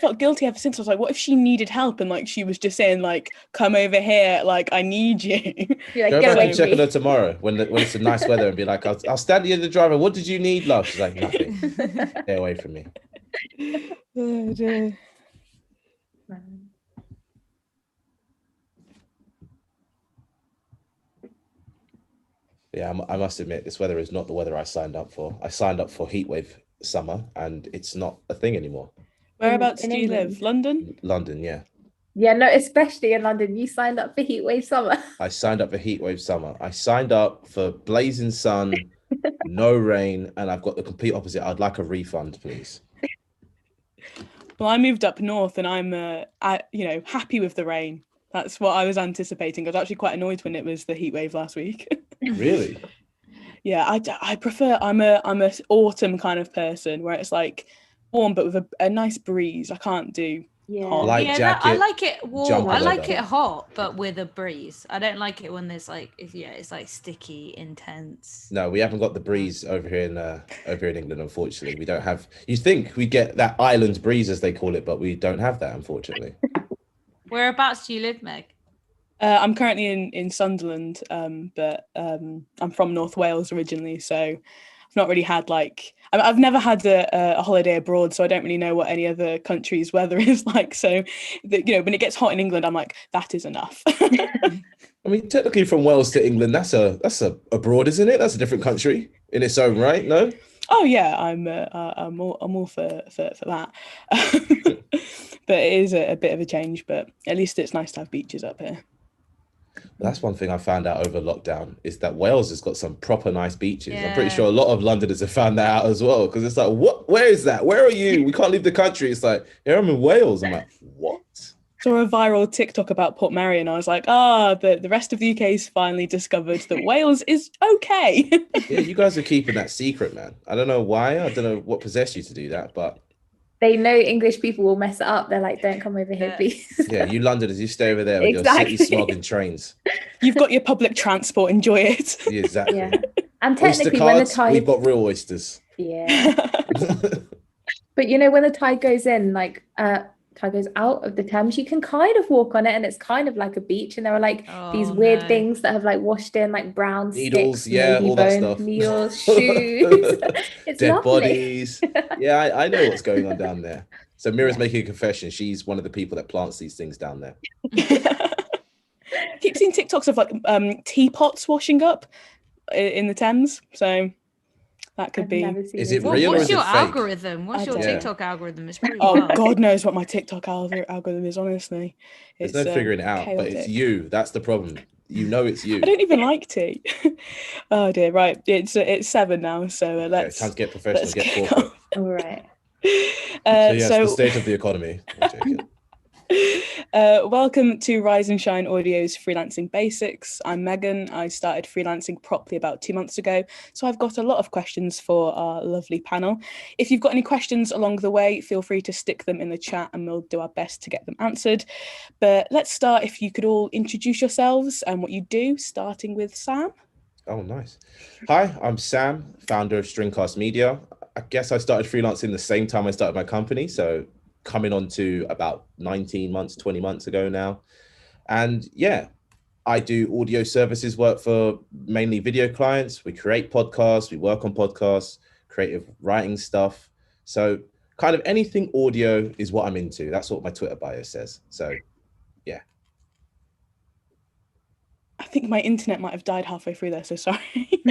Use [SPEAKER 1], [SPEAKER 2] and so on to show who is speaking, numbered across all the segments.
[SPEAKER 1] felt guilty ever since. I was like, what if she needed help and like she was just saying like, come over here, like I need you.
[SPEAKER 2] You're like,
[SPEAKER 3] Go
[SPEAKER 2] get
[SPEAKER 3] back
[SPEAKER 2] away
[SPEAKER 3] and
[SPEAKER 2] from
[SPEAKER 3] check on
[SPEAKER 2] me.
[SPEAKER 3] her tomorrow when it's a nice weather and be like, I'll stand near the driver. What did you need, love? She's like, nothing. Stay away from me.
[SPEAKER 1] Oh, dear.
[SPEAKER 3] Yeah, I must admit, this weather is not the weather I signed up for. I signed up for heatwave summer, and it's not a thing anymore.
[SPEAKER 1] Whereabouts
[SPEAKER 2] in
[SPEAKER 1] do you
[SPEAKER 2] England?
[SPEAKER 1] live? London?
[SPEAKER 3] London, yeah.
[SPEAKER 2] Yeah, no, especially in London. You signed up for heatwave summer.
[SPEAKER 3] I signed up for heatwave summer. I signed up for blazing sun, no rain, and I've got the complete opposite. I'd like a refund, please.
[SPEAKER 1] Well, I moved up north and I'm, happy with the rain. That's what I was anticipating. I was actually quite annoyed when it was the heat wave last week.
[SPEAKER 3] Really?
[SPEAKER 1] Yeah, I prefer. I'm a autumn kind of person where it's like warm but with a nice breeze. I can't do hot.
[SPEAKER 3] Light
[SPEAKER 4] I
[SPEAKER 3] jacket,
[SPEAKER 4] like it warm.
[SPEAKER 3] jumper
[SPEAKER 4] I like
[SPEAKER 3] weather.
[SPEAKER 4] it hot, but with a breeze. I don't like it when there's like, it's like sticky, intense.
[SPEAKER 3] No, we haven't got the breeze over here in England, unfortunately. We don't have. You think we get that island breeze, as they call it, but we don't have that, unfortunately.
[SPEAKER 4] Whereabouts do you live, Meg?
[SPEAKER 1] I'm currently in Sunderland, but I'm from North Wales originally, so I've not really had like I've never had a holiday abroad, so I don't really know what any other country's weather is like. So, when it gets hot in England, I'm like, that is enough.
[SPEAKER 3] I mean, technically, from Wales to England, that's a abroad, isn't it? That's a different country in its own right. No.
[SPEAKER 1] Oh yeah, I'm all for that. But it is a bit of a change. But at least it's nice to have beaches up here.
[SPEAKER 3] That's one thing I found out over lockdown is that Wales has got some proper nice beaches.
[SPEAKER 4] Yeah.
[SPEAKER 3] I'm pretty sure a lot of Londoners have found that out as well, because it's like, what? Where is that? Where are you? We can't leave the country. It's like, here I'm in Wales. I'm like, what?
[SPEAKER 1] Saw a viral TikTok about Portmeirion, and I was like, the rest of the UK's finally discovered that Wales is okay.
[SPEAKER 3] Yeah, you guys are keeping that secret, man. I don't know why. I don't know what possessed you to do that, but
[SPEAKER 2] They know English people will mess it up. They're like, don't come over here, please.
[SPEAKER 3] yeah, you Londoners, you stay over there with
[SPEAKER 2] Exactly.
[SPEAKER 3] your city smog and trains.
[SPEAKER 1] You've got your public transport, enjoy it.
[SPEAKER 3] Yeah, exactly.
[SPEAKER 2] Yeah. And
[SPEAKER 3] Oyster
[SPEAKER 2] technically, when the
[SPEAKER 3] cards,
[SPEAKER 2] tide,
[SPEAKER 3] we've got real oysters.
[SPEAKER 2] yeah. But when the tide goes in, like tide goes out of the Thames, you can kind of walk on it, and it's kind of like a beach. And there are like these weird things that have like washed in, like brown
[SPEAKER 3] Needles,
[SPEAKER 2] sticks,
[SPEAKER 3] yeah, all that
[SPEAKER 2] bone,
[SPEAKER 3] stuff.
[SPEAKER 2] needles, shoes. It's
[SPEAKER 3] Dead
[SPEAKER 2] lovely.
[SPEAKER 3] bodies. Yeah, I know what's going on down there. So Mira's making a confession. She's one of the people that plants these things down there.
[SPEAKER 1] I keep seeing TikToks of like teapots washing up in the Thames. So that could be.
[SPEAKER 3] Is it real or
[SPEAKER 4] What's
[SPEAKER 3] is
[SPEAKER 4] your
[SPEAKER 3] it fake?
[SPEAKER 4] algorithm? What's your
[SPEAKER 3] Yeah.
[SPEAKER 4] TikTok algorithm? It's pretty
[SPEAKER 1] Oh,
[SPEAKER 4] wild.
[SPEAKER 1] God knows what my TikTok algorithm is, honestly.
[SPEAKER 3] There's no figuring it out, but it's
[SPEAKER 1] chaotic.
[SPEAKER 3] you. That's the problem. You know it's you.
[SPEAKER 1] I don't even like tea. Oh dear, right. It's 7 now, so let's.
[SPEAKER 3] Time to get professional,
[SPEAKER 1] let's
[SPEAKER 3] get
[SPEAKER 1] kick
[SPEAKER 3] corporate.
[SPEAKER 2] All right.
[SPEAKER 3] So yes, the state of the economy.
[SPEAKER 1] Welcome to Rise and Shine Audio's Freelancing Basics. I'm Megan. I started freelancing properly about 2 months ago, so I've got a lot of questions for our lovely panel. If you've got any questions along the way, feel free to stick them in the chat and we'll do our best to get them answered. But let's start, if you could all introduce yourselves and what you do, starting with Sam.
[SPEAKER 3] Oh, nice. Hi, I'm Sam, founder of Stringcast Media. I guess I started freelancing the same time I started my company, so coming on to about 19 months, 20 months ago now. And yeah, I do audio services work for mainly video clients. We create podcasts, we work on podcasts, creative writing stuff. So kind of anything audio is what I'm into. That's what my Twitter bio says. So yeah.
[SPEAKER 1] I think my internet might have died halfway through there, so sorry.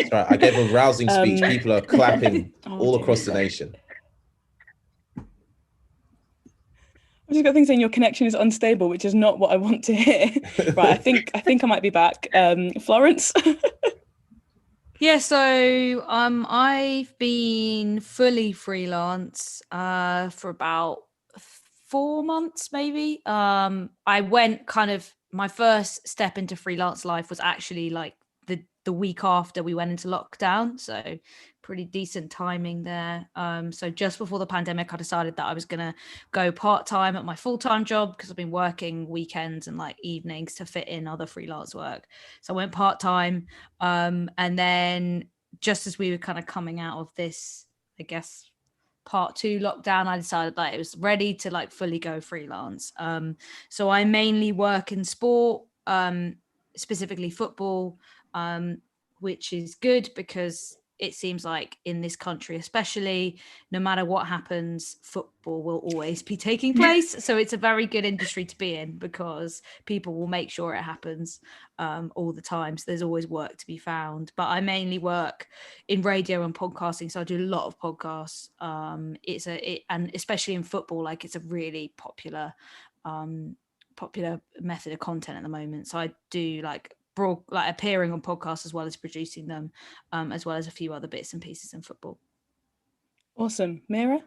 [SPEAKER 3] Sorry, I gave a rousing speech. People are clapping all across the nation.
[SPEAKER 1] I've just got things saying your connection is unstable, which is not what I want to hear. Right, I think I might be back. Florence?
[SPEAKER 4] Yeah, so I've been fully freelance for about 4 months, maybe. I went my first step into freelance life was actually like the week after we went into lockdown, so pretty decent timing there. So just before the pandemic, I decided that I was gonna go part-time at my full-time job because I've been working weekends and like evenings to fit in other freelance work. So I went part-time, and then just as we were kind of coming out of this, I guess, part 2 lockdown, I decided that it was ready to like fully go freelance. So I mainly work in sport, specifically football, which is good because it seems like in this country, especially, no matter what happens, football will always be taking place. So it's a very good industry to be in because people will make sure it happens all the time. So there's always work to be found. But I mainly work in radio and podcasting. So I do a lot of podcasts. And especially in football, like it's a really popular method of content at the moment. So I do like appearing on podcasts as well as producing them, as well as a few other bits and pieces in football.
[SPEAKER 1] Awesome. Mira?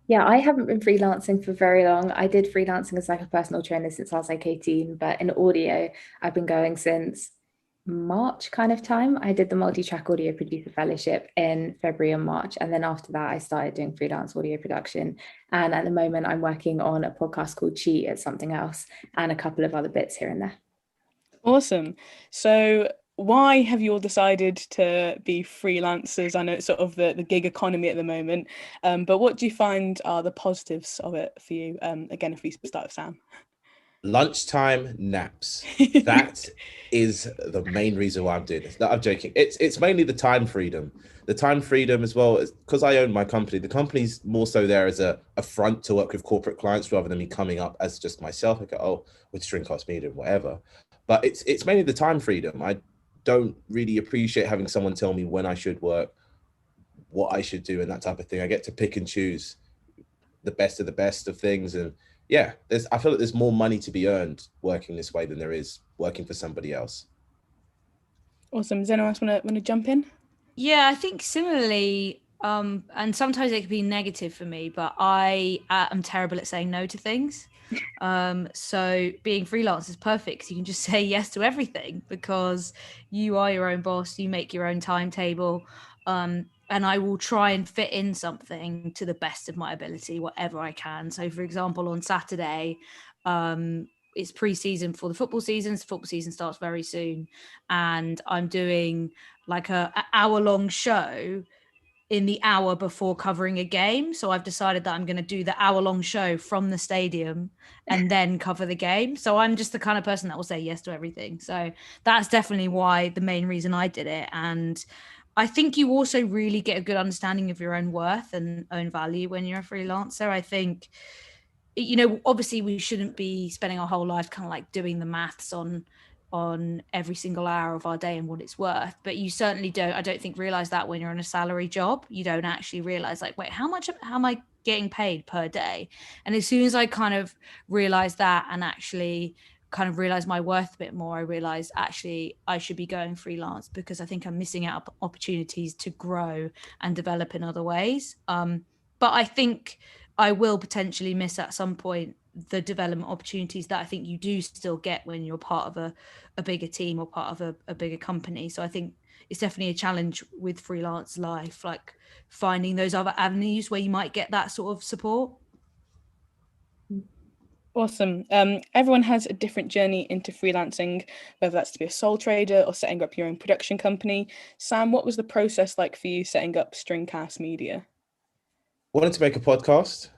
[SPEAKER 2] Yeah, I haven't been freelancing for very long. I did freelancing as like a personal trainer since I was like 18, but in audio, I've been going since March kind of time. I did the multi-track audio producer fellowship in February and March. And then after that, I started doing freelance audio production. And at the moment, I'm working on a podcast called Cheat at something else and a couple of other bits here and there.
[SPEAKER 1] Awesome. So why have you all decided to be freelancers? I know it's sort of the gig economy at the moment, but what do you find are the positives of it for you? Again, if we start with Sam.
[SPEAKER 3] Lunchtime naps. That is the main reason why I'm doing this. No, I'm joking. It's mainly the time freedom. The time freedom as well, because I own my company. The company's more so there as a front to work with corporate clients rather than me coming up as just myself. I go, oh, with Stringcast Media, whatever. But it's mainly the time freedom. I don't really appreciate having someone tell me when I should work, what I should do, and that type of thing. I get to pick and choose the best of things. And yeah, I feel like there's more money to be earned working this way than there is working for somebody else.
[SPEAKER 1] Awesome. Does anyone else want to jump in?
[SPEAKER 4] Yeah, I think similarly, and sometimes it can be negative for me, but I am terrible at saying no to things. So being freelance is perfect because you can just say yes to everything because you are your own boss, you make your own timetable, and I will try and fit in something to the best of my ability, whatever I can. So for example, on Saturday, it's pre-season for the football season. The football season starts very soon, and I'm doing like a hour-long show in the hour before covering a game. So I've decided that I'm going to do the hour-long show from the stadium and then cover the game. So I'm just the kind of person that will say yes to everything. So that's definitely why the main reason I did it. And I think you also really get a good understanding of your own worth and own value when you're a freelancer. I think, you know, obviously we shouldn't be spending our whole life kind of like doing the maths on every single hour of our day and what it's worth, but you certainly I don't think realize that when you're in a salary job. You don't actually realize like, wait, how am I getting paid per day? And as soon as I kind of realized that and actually kind of realize my worth a bit more, I realized actually I should be going freelance because I think I'm missing out opportunities to grow and develop in other ways. But I think I will potentially miss at some point the development opportunities that I think you do still get when you're part of a bigger team or part of a bigger company. So I think it's definitely a challenge with freelance life, like finding those other avenues where you might get that sort of support.
[SPEAKER 1] Awesome. Everyone has a different journey into freelancing, whether that's to be a sole trader or setting up your own production company. Sam, what was the process like for you setting up Stringcast Media?
[SPEAKER 3] Wanted to make a podcast,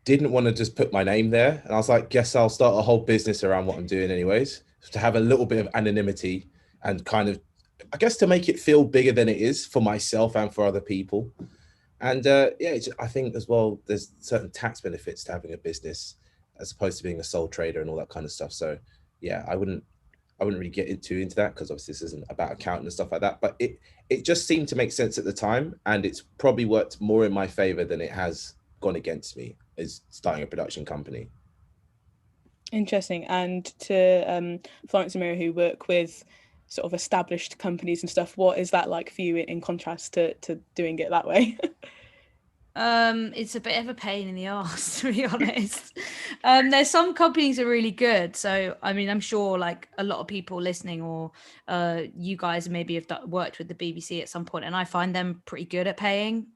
[SPEAKER 3] didn't want to just put my name there. And I was like, guess I'll start a whole business around what I'm doing anyways, to have a little bit of anonymity and kind of, I guess, to make it feel bigger than it is for myself and for other people. And I think as well, there's certain tax benefits to having a business as opposed to being a sole trader and all that kind of stuff. So yeah, I wouldn't really get into that because obviously this isn't about accounting and stuff like that, but it just seemed to make sense at the time, and it's probably worked more in my favor than it has gone against me, is starting a production company.
[SPEAKER 1] Interesting. And to Florence and Mira, who work with sort of established companies and stuff, what is that like for you in contrast to doing it that way?
[SPEAKER 4] It's a bit of a pain in the arse, to be honest. There's some companies that are really good. So, I mean, I'm sure like a lot of people listening, or you guys maybe have worked with the BBC at some point, and I find them pretty good at paying.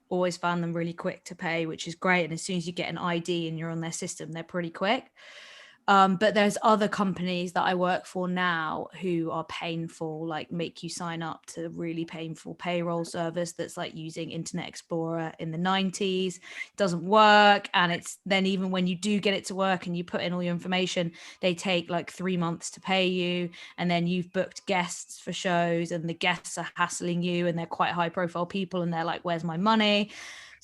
[SPEAKER 4] Always found them really quick to pay, which is great. And as soon as you get an ID and you're on their system, they're pretty quick. But there's other companies that I work for now who are painful, like make you sign up to really painful payroll service that's like using Internet Explorer in the 90s, doesn't work. And it's then even when you do get it to work and you put in all your information, they take like 3 months to pay you. And then you've booked guests for shows and the guests are hassling you and they're quite high profile people and they're like, where's my money?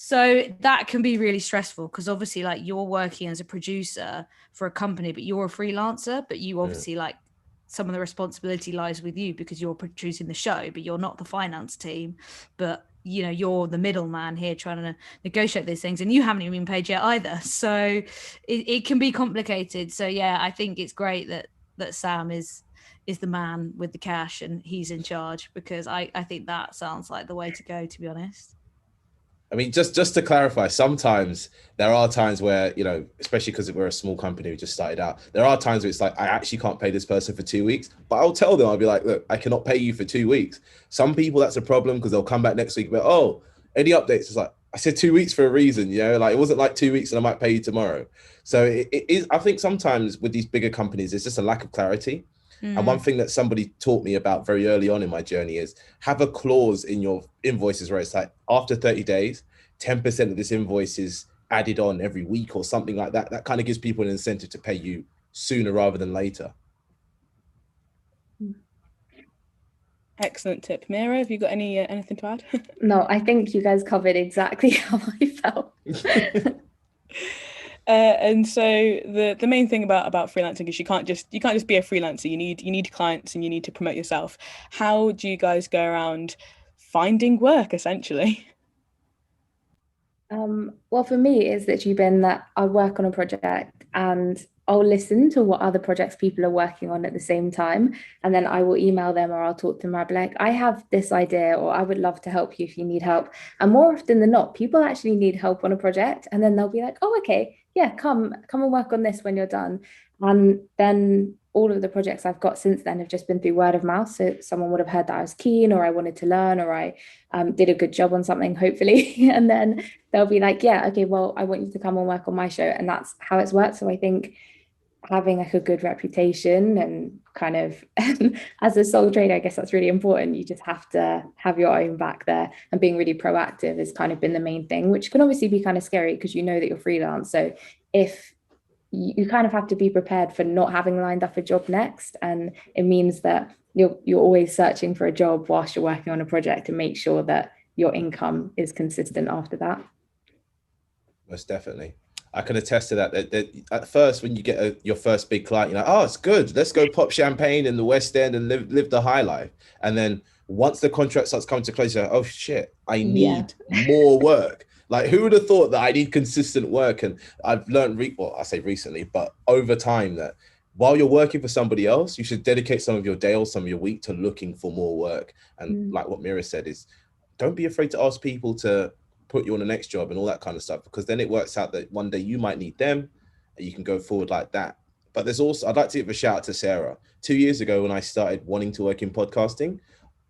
[SPEAKER 4] So that can be really stressful because obviously like you're working as a producer for a company, but you're a freelancer, but you obviously like some of the responsibility lies with you because you're producing the show, but you're not the finance team, but you know, you're the middleman here trying to negotiate these things and you haven't even been paid yet either. So it can be complicated. So yeah, I think it's great that Sam is the man with the cash and he's in charge because I think that sounds like the way to go, to be honest.
[SPEAKER 3] I mean, just to clarify, sometimes there are times where, you know, especially because we're a small company, we just started out, there are times where it's like, I actually can't pay this person for 2 weeks, but I'll tell them, I'll be like, look, I cannot pay you for 2 weeks. Some people, that's a problem because they'll come back next week, but, oh, any updates? It's like, I said 2 weeks for a reason, you know, like it wasn't like 2 weeks and I might pay you tomorrow. So it is, I think sometimes with these bigger companies, it's just a lack of clarity. And one thing that somebody taught me about very early on in my journey is have a clause in your invoices where it's like after 30 days, 10% of this invoice is added on every week or something like that. That kind of gives people an incentive to pay you sooner rather than later.
[SPEAKER 1] Excellent tip. Mira, have you got anything to add?
[SPEAKER 2] No, I think you guys covered exactly how I felt.
[SPEAKER 1] And so the main thing about freelancing is you can't just be a freelancer. You need clients and you need to promote yourself. How do you guys go around finding work essentially?
[SPEAKER 2] Well, for me, it's literally been that I work on a project and I'll listen to what other projects people are working on at the same time. And then I will email them or I'll talk to them. I'll be like, I have this idea, or I would love to help you if you need help. And more often than not, people actually need help on a project. And then they'll be like, oh, okay, yeah, come and work on this when you're done. And then all of the projects I've got since then have just been through word of mouth. So someone would have heard that I was keen or I wanted to learn or I did a good job on something, hopefully. And then they'll be like, yeah, okay, well, I want you to come and work on my show. And that's how it's worked. So I think having like a good reputation and kind of as a sole trader, I guess that's really important. You just have to have your own back there, and being really proactive has kind of been the main thing, which can obviously be kind of scary because you know that you're freelance. So if you kind of have to be prepared for not having lined up a job next, and it means that you're always searching for a job whilst you're working on a project, and make sure that your income is consistent after that.
[SPEAKER 3] Most definitely. I can attest to that at first, when you get your first big client, you're like, oh, it's good. Let's go pop champagne in the West End and live the high life. And then once the contract starts coming to close, you're like, oh shit, I need more work. Like, who would have thought that I need consistent work? And I've learned, I say recently, but over time, that while you're working for somebody else, you should dedicate some of your day or some of your week to looking for more work. And like what Mira said is, don't be afraid to ask people to put you on the next job and all that kind of stuff, because then it works out that one day you might need them and you can go forward like that. But there's also, I'd like to give a shout out to Sarah. 2 years ago, when I started wanting to work in podcasting,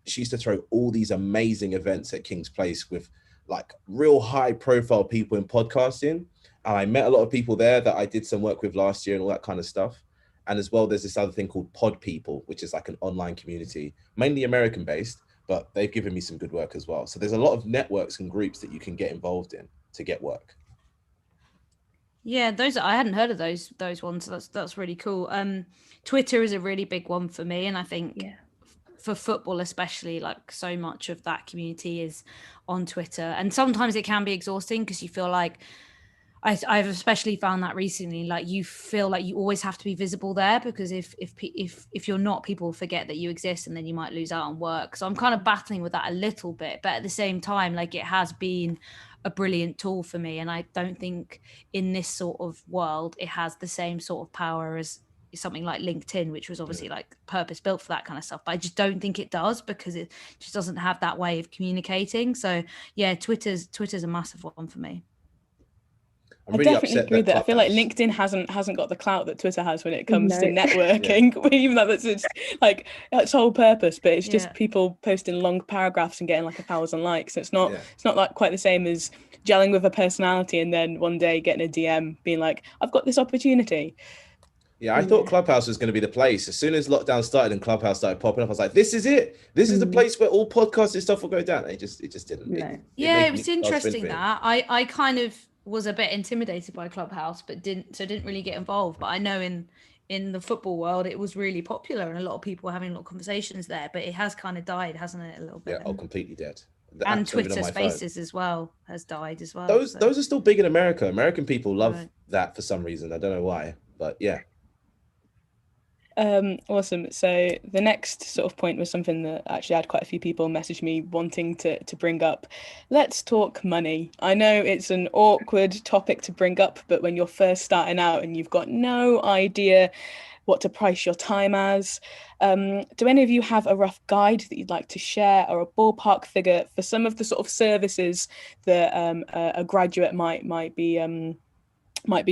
[SPEAKER 3] she used to throw all these amazing events at King's Place with like real high profile people in podcasting. And I met a lot of people there that I did some work with last year and all that kind of stuff. And as well, there's this other thing called Pod People, which is like an online community, mainly American based, but they've given me some good work as well. So there's a lot of networks and groups that you can get involved in to get work.
[SPEAKER 4] Yeah, I hadn't heard of those ones. So that's really cool. Twitter is a really big one for me, and I think for football especially, like so much of that community is on Twitter, and sometimes it can be exhausting because you feel like, I've especially found that recently, like you feel like you always have to be visible there, because if you're not, people forget that you exist and then you might lose out on work. So I'm kind of battling with that a little bit, but at the same time, like it has been a brilliant tool for me, and I don't think in this sort of world it has the same sort of power as something like LinkedIn, which was obviously like purpose built for that kind of stuff, but I just don't think it does, because it just doesn't have that way of communicating. So yeah, Twitter's a massive one for me.
[SPEAKER 1] I definitely agree that I feel like LinkedIn hasn't got the clout that Twitter has when it comes to networking. Even though that's its like its whole purpose, but it's just people posting long paragraphs and getting like 1,000 likes. So it's not like quite the same as gelling with a personality and then one day getting a DM being like, I've got this opportunity.
[SPEAKER 3] Yeah, I thought Clubhouse was going to be the place. As soon as lockdown started and Clubhouse started popping up, I was like, "This is it. This is the place where all podcasts and stuff will go down." It just didn't.
[SPEAKER 2] No.
[SPEAKER 4] It was interesting that I kind of was a bit intimidated by Clubhouse, but didn't really get involved. But I know in the football world, it was really popular and a lot of people were having a lot of conversations there. But it has kind of died, hasn't it, a little bit?
[SPEAKER 3] Yeah, completely dead.
[SPEAKER 4] And Twitter Spaces as well has died as well.
[SPEAKER 3] Those are still big in America. American people love that for some reason. I don't know why, but yeah.
[SPEAKER 1] Awesome. So the next sort of point was something that actually had quite a few people message me wanting to bring up. Let's talk money. I know it's an awkward topic to bring up, but when you're first starting out and you've got no idea what to price your time as, do any of you have a rough guide that you'd like to share, or a ballpark figure for some of the sort of services that a graduate might be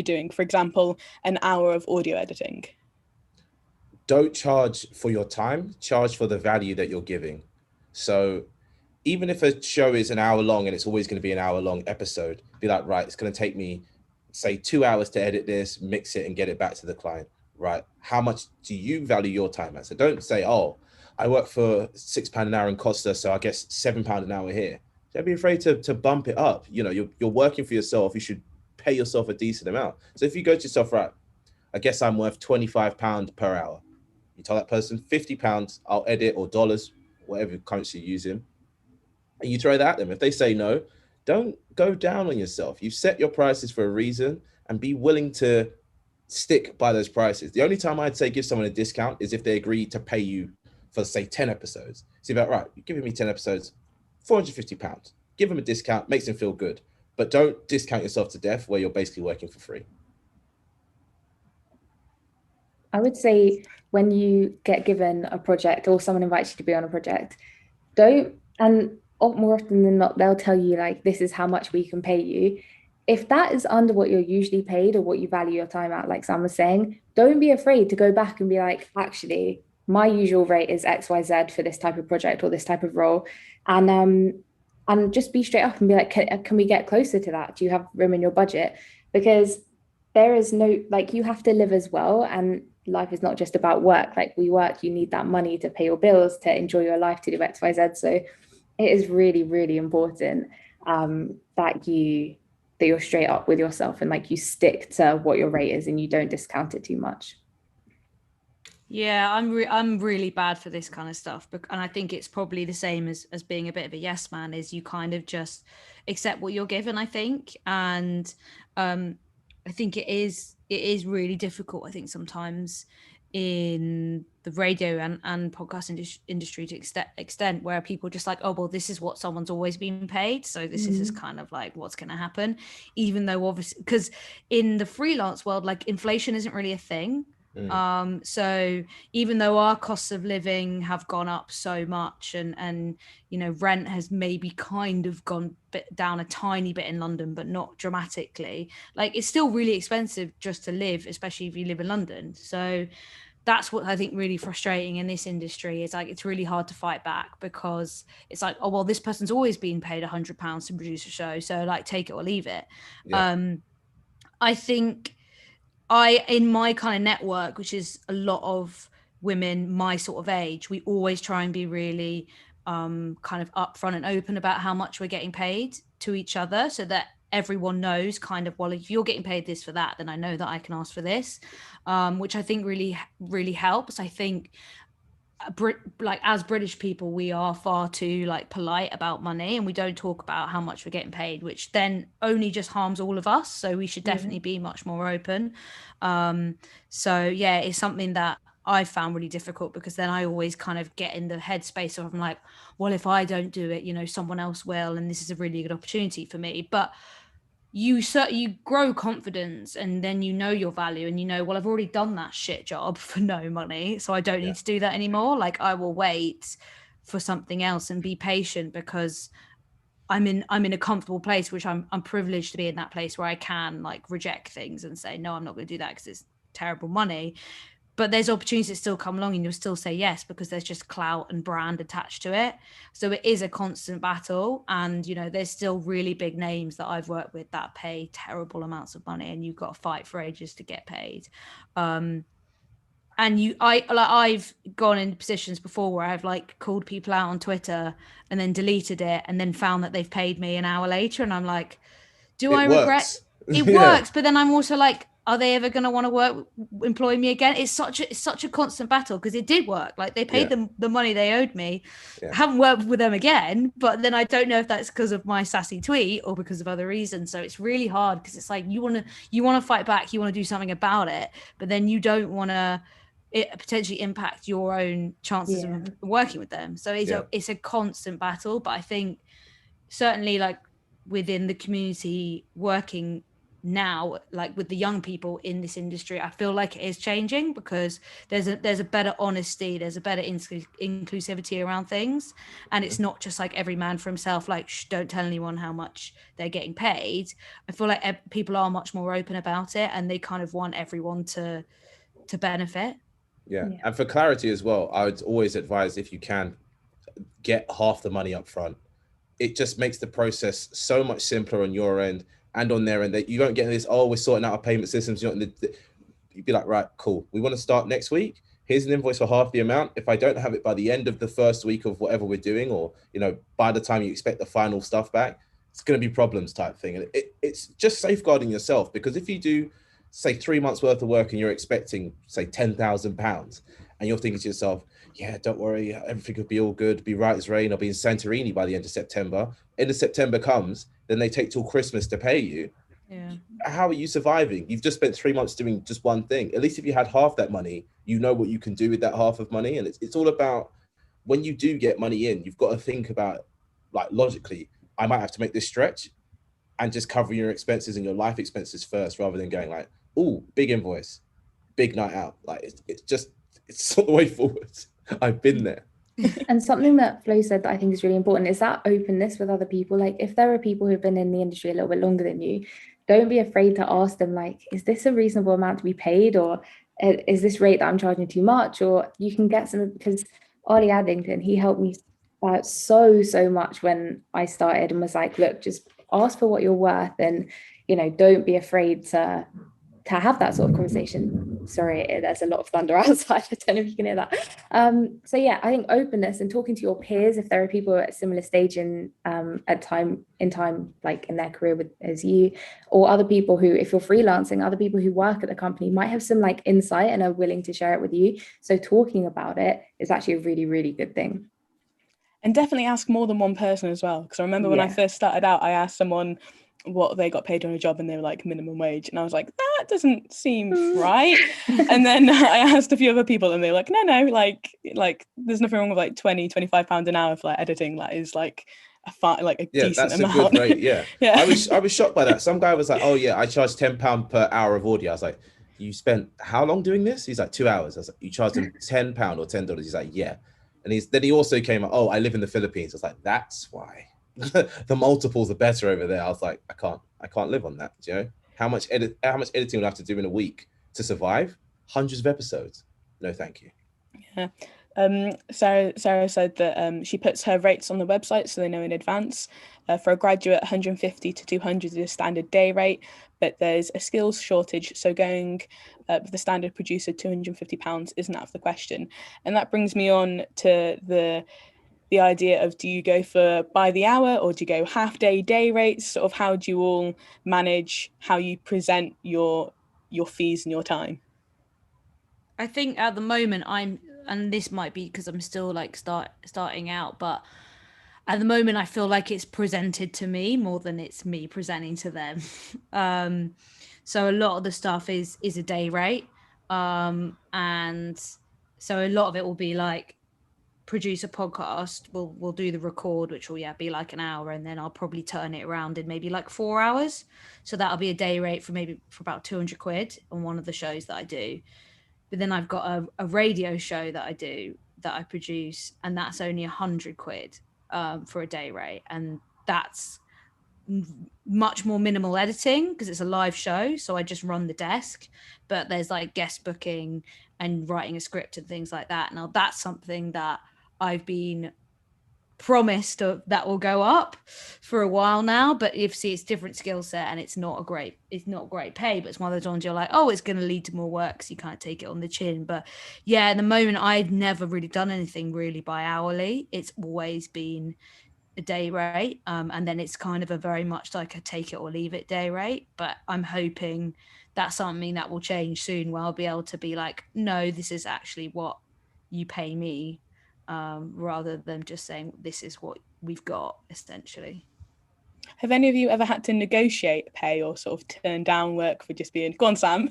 [SPEAKER 1] doing? For example, an hour of audio editing.
[SPEAKER 3] Don't charge for your time, charge for the value that you're giving. So even if a show is an hour long and it's always going to be an hour long episode, be like, right, it's going to take me, say, 2 hours to edit this, mix it and get it back to the client, right? How much do you value your time at? So don't say, oh, I work for £6 an hour in Costa, so I guess £7 an hour here. Don't be afraid to bump it up. You know, you're working for yourself. You should pay yourself a decent amount. So if you go to yourself, right, I guess I'm worth £25 per hour. You tell that person £50, I'll edit, or dollars, whatever currency you're using, and you throw that at them. If they say no, don't go down on yourself. You've set your prices for a reason, and be willing to stick by those prices. The only time I'd say give someone a discount is if they agree to pay you for, say, 10 episodes. So you're like, right, you're giving me 10 episodes, £450. Give them a discount, makes them feel good. But don't discount yourself to death where you're basically working for free.
[SPEAKER 2] I would say when you get given a project or someone invites you to be on a project, and more often than not, they'll tell you like, this is how much we can pay you. If that is under what you're usually paid or what you value your time at, like Sam was saying, don't be afraid to go back and be like, actually, my usual rate is XYZ for this type of project or this type of role. And just be straight up and be like, can we get closer to that? Do you have room in your budget? Because there is no, like, you have to live as well. And life is not just about work. Like, we work, you need that money to pay your bills, to enjoy your life, to do XYZ. So it is really, really important that you're straight up with yourself and like you stick to what your rate is and you don't discount it too much.
[SPEAKER 4] Yeah, I'm really bad for this kind of stuff, and I think it's probably the same as being a bit of a yes man, is you kind of just accept what you're given, I think. And I think it is really difficult, I think, sometimes in the radio and podcast industry to extent where people just like, oh, well, this is what someone's always been paid, so this is kind of like what's going to happen, even though obviously, because in the freelance world, like, inflation isn't really a thing. So even though our costs of living have gone up so much, and you know, rent has maybe kind of gone down a tiny bit in London, but not dramatically, like, it's still really expensive just to live, especially if you live in London. So that's what I think really frustrating in this industry, is like, it's really hard to fight back, because it's like, oh, well, this person's always been paid £100 to produce a show, so like, take it or leave it. I think in my kind of network, which is a lot of women my sort of age, we always try and be really kind of upfront and open about how much we're getting paid to each other, so that everyone knows kind of, well, if you're getting paid this for that, then I know that I can ask for this, which I think really, really helps. I think like, as British people, we are far too like polite about money, and we don't talk about how much we're getting paid, which then only just harms all of us. So we should definitely be much more open. So yeah, it's something that I found really difficult, because then I always kind of get in the headspace of, I'm like, well, if I don't do it, you know, someone else will, and this is a really good opportunity for me. But you grow confidence, and then you know your value, and you know, well, I've already done that shit job for no money, so I don't need to do that anymore. Like, I will wait for something else and be patient, because I'm in a comfortable place, which I'm privileged to be in that place where I can like reject things and say, no, I'm not going to do that because it's terrible money. But there's opportunities that still come along, and you'll still say yes, because there's just clout and brand attached to it. So it is a constant battle. And, you know, there's still really big names that I've worked with that pay terrible amounts of money, and you've got to fight for ages to get paid. And I've gone in positions before where I've like called people out on Twitter and then deleted it and then found that they've paid me an hour later, and I'm like, do I regret it? Works, but then I'm also like, are they ever going to want to employ me again? It's such a constant battle, because it did work. Like, they paid them the money they owed me. I haven't worked with them again, but then I don't know if that's because of my sassy tweet or because of other reasons. So it's really hard, because it's like you want to fight back, you want to do something about it, but then you don't want to potentially impact your own chances of working with them. So it's a constant battle. But I think certainly, like, within the community working now, like with the young people in this industry, I feel like it is changing, because there's a better honesty, there's a better inclusivity around things, and it's not just like every man for himself, like, don't tell anyone how much they're getting paid. I feel like people are much more open about it, and they kind of want everyone to benefit.
[SPEAKER 3] And for clarity as well, I would always advise, if you can, get half the money up front. It just makes the process so much simpler on your end and on their end, that you don't get this, oh, we're sorting out our payment systems. You'd be like, right, cool, we want to start next week. Here's an invoice for half the amount. If I don't have it by the end of the first week of whatever we're doing, or, you know, by the time you expect the final stuff back, it's going to be problems type thing. And it's just safeguarding yourself, because if you do, say, 3 months worth of work and you're expecting, say, £10,000, and you're thinking to yourself, yeah, don't worry, everything could be all good, be right as rain, I'll be in Santorini by the end of September. End of September comes, then they take till Christmas to pay you. How are you surviving? You've just spent 3 months doing just one thing. At least if you had half that money, you know what you can do with that half of money. And it's all about, when you do get money in, you've got to think about, like, logically, I might have to make this stretch, and just cover your expenses and your life expenses first, rather than going like, oh, big invoice, big night out. Like, it's not the way forward. I've been there.
[SPEAKER 2] And something that Flo said that I think is really important is that openness with other people. Like, if there are people who've been in the industry a little bit longer than you, don't be afraid to ask them, like, is this a reasonable amount to be paid, or is this rate that I'm charging too much? Or you can get some, because Ollie Addington, he helped me out so much when I started, and was like, look, just ask for what you're worth, and, you know, don't be afraid to have that sort of conversation. Sorry, there's a lot of thunder outside. I don't know if you can hear that. So yeah, I think openness and talking to your peers, if there are people at a similar stage in time, like in their career as you, or other people who, if you're freelancing, other people who work at the company might have some like insight and are willing to share it with you. So talking about it is actually a really, really good thing.
[SPEAKER 1] And definitely ask more than one person as well. Because I remember when I first started out, I asked someone what they got paid on a job, and they were like minimum wage, and I was like, that doesn't seem right. And then I asked a few other people, and they were like, no, like there's nothing wrong with like £20-25 an hour for like editing. That is like a decent amount.
[SPEAKER 3] That's a good rate. I was shocked by that. Some guy was like, oh yeah, I charge £10 per hour of audio. I was like, you spent how long doing this? He's like, 2 hours. I was like, you charged him £10 or $10? He's like, yeah. And then he also came up, oh, I live in the Philippines. I was like, that's why. The multiples are better over there. I was like, I can't live on that. Do you know how much editing would I have to do in a week to survive? Hundreds of episodes. No, thank you.
[SPEAKER 1] Yeah. Sarah said that she puts her rates on the website so they know in advance. For a graduate, 150 to 200 is a standard day rate, but there's a skills shortage, so going with the standard producer, £250 isn't out of the question. And that brings me on to the idea of, do you go for by the hour, or do you go half day rates? Sort of, how do you all manage how you present your fees and your time?
[SPEAKER 4] I think at the moment and this might be because I'm still like starting out, but at the moment I feel like it's presented to me more than it's me presenting to them. So a lot of the stuff is a day rate, and so a lot of it will be like, produce a podcast, we'll do the record, which will be like an hour, and then I'll probably turn it around in maybe like 4 hours, so that'll be a day rate for about 200 quid on one of the shows that I do. But then I've got a radio show that I produce, and that's only 100 quid for a day rate, and that's much more minimal editing because it's a live show, so I just run the desk, but there's like guest booking and writing a script and things like that. Now that's something that I've been promised that will go up for a while now, but if it's different skill set and it's not great pay, but it's one of those ones you're like, oh, it's going to lead to more work, so you can't take it on the chin. But yeah, at the moment I've never really done anything really by hourly. It's always been a day rate, and then it's kind of a very much like a take it or leave it day rate. But I'm hoping that's something that will change soon, where I'll be able to be like, no, this is actually what you pay me, rather than just saying this is what we've got, essentially.
[SPEAKER 1] Have any of you ever had to negotiate pay or sort of turn down work for just being, go on, Sam?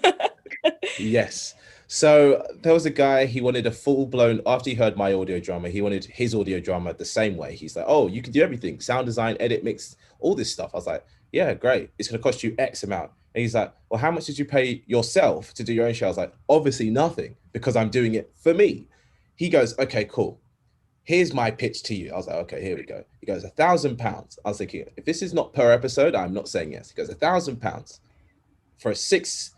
[SPEAKER 3] Yes. So there was a guy, he wanted a full-blown, after he heard my audio drama, he wanted his audio drama the same way. He's like, oh, you can do everything, sound design, edit, mix, all this stuff. I was like, yeah, great. It's going to cost you X amount. And he's like, well, how much did you pay yourself to do your own show? I was like, obviously nothing, because I'm doing it for me. He goes, okay, cool. Here's my pitch to you. I was like, okay, here we go. He goes, £1,000. I was thinking, if this is not per episode, I'm not saying yes. He goes, £1,000 for a six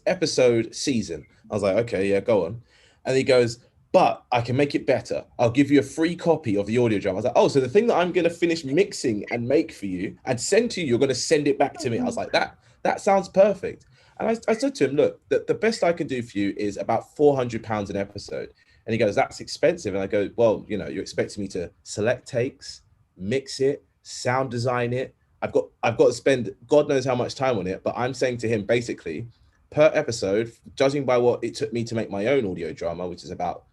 [SPEAKER 3] episode season. I was like, okay, yeah, go on. And he goes, but I can make it better. I'll give you a free copy of the audio drama. I was like, oh, so the thing that I'm going to finish mixing and make for you and send to you, you're going to send it back to me. I was like, that sounds perfect. And I said to him, look, the best I can do for you is about £400 an episode. And he goes, that's expensive. And I go, well, you know, you're expecting me to select takes, mix it, sound design it. I've got to spend God knows how much time on it. But I'm saying to him, basically, per episode, judging by what it took me to make my own audio drama, which is about,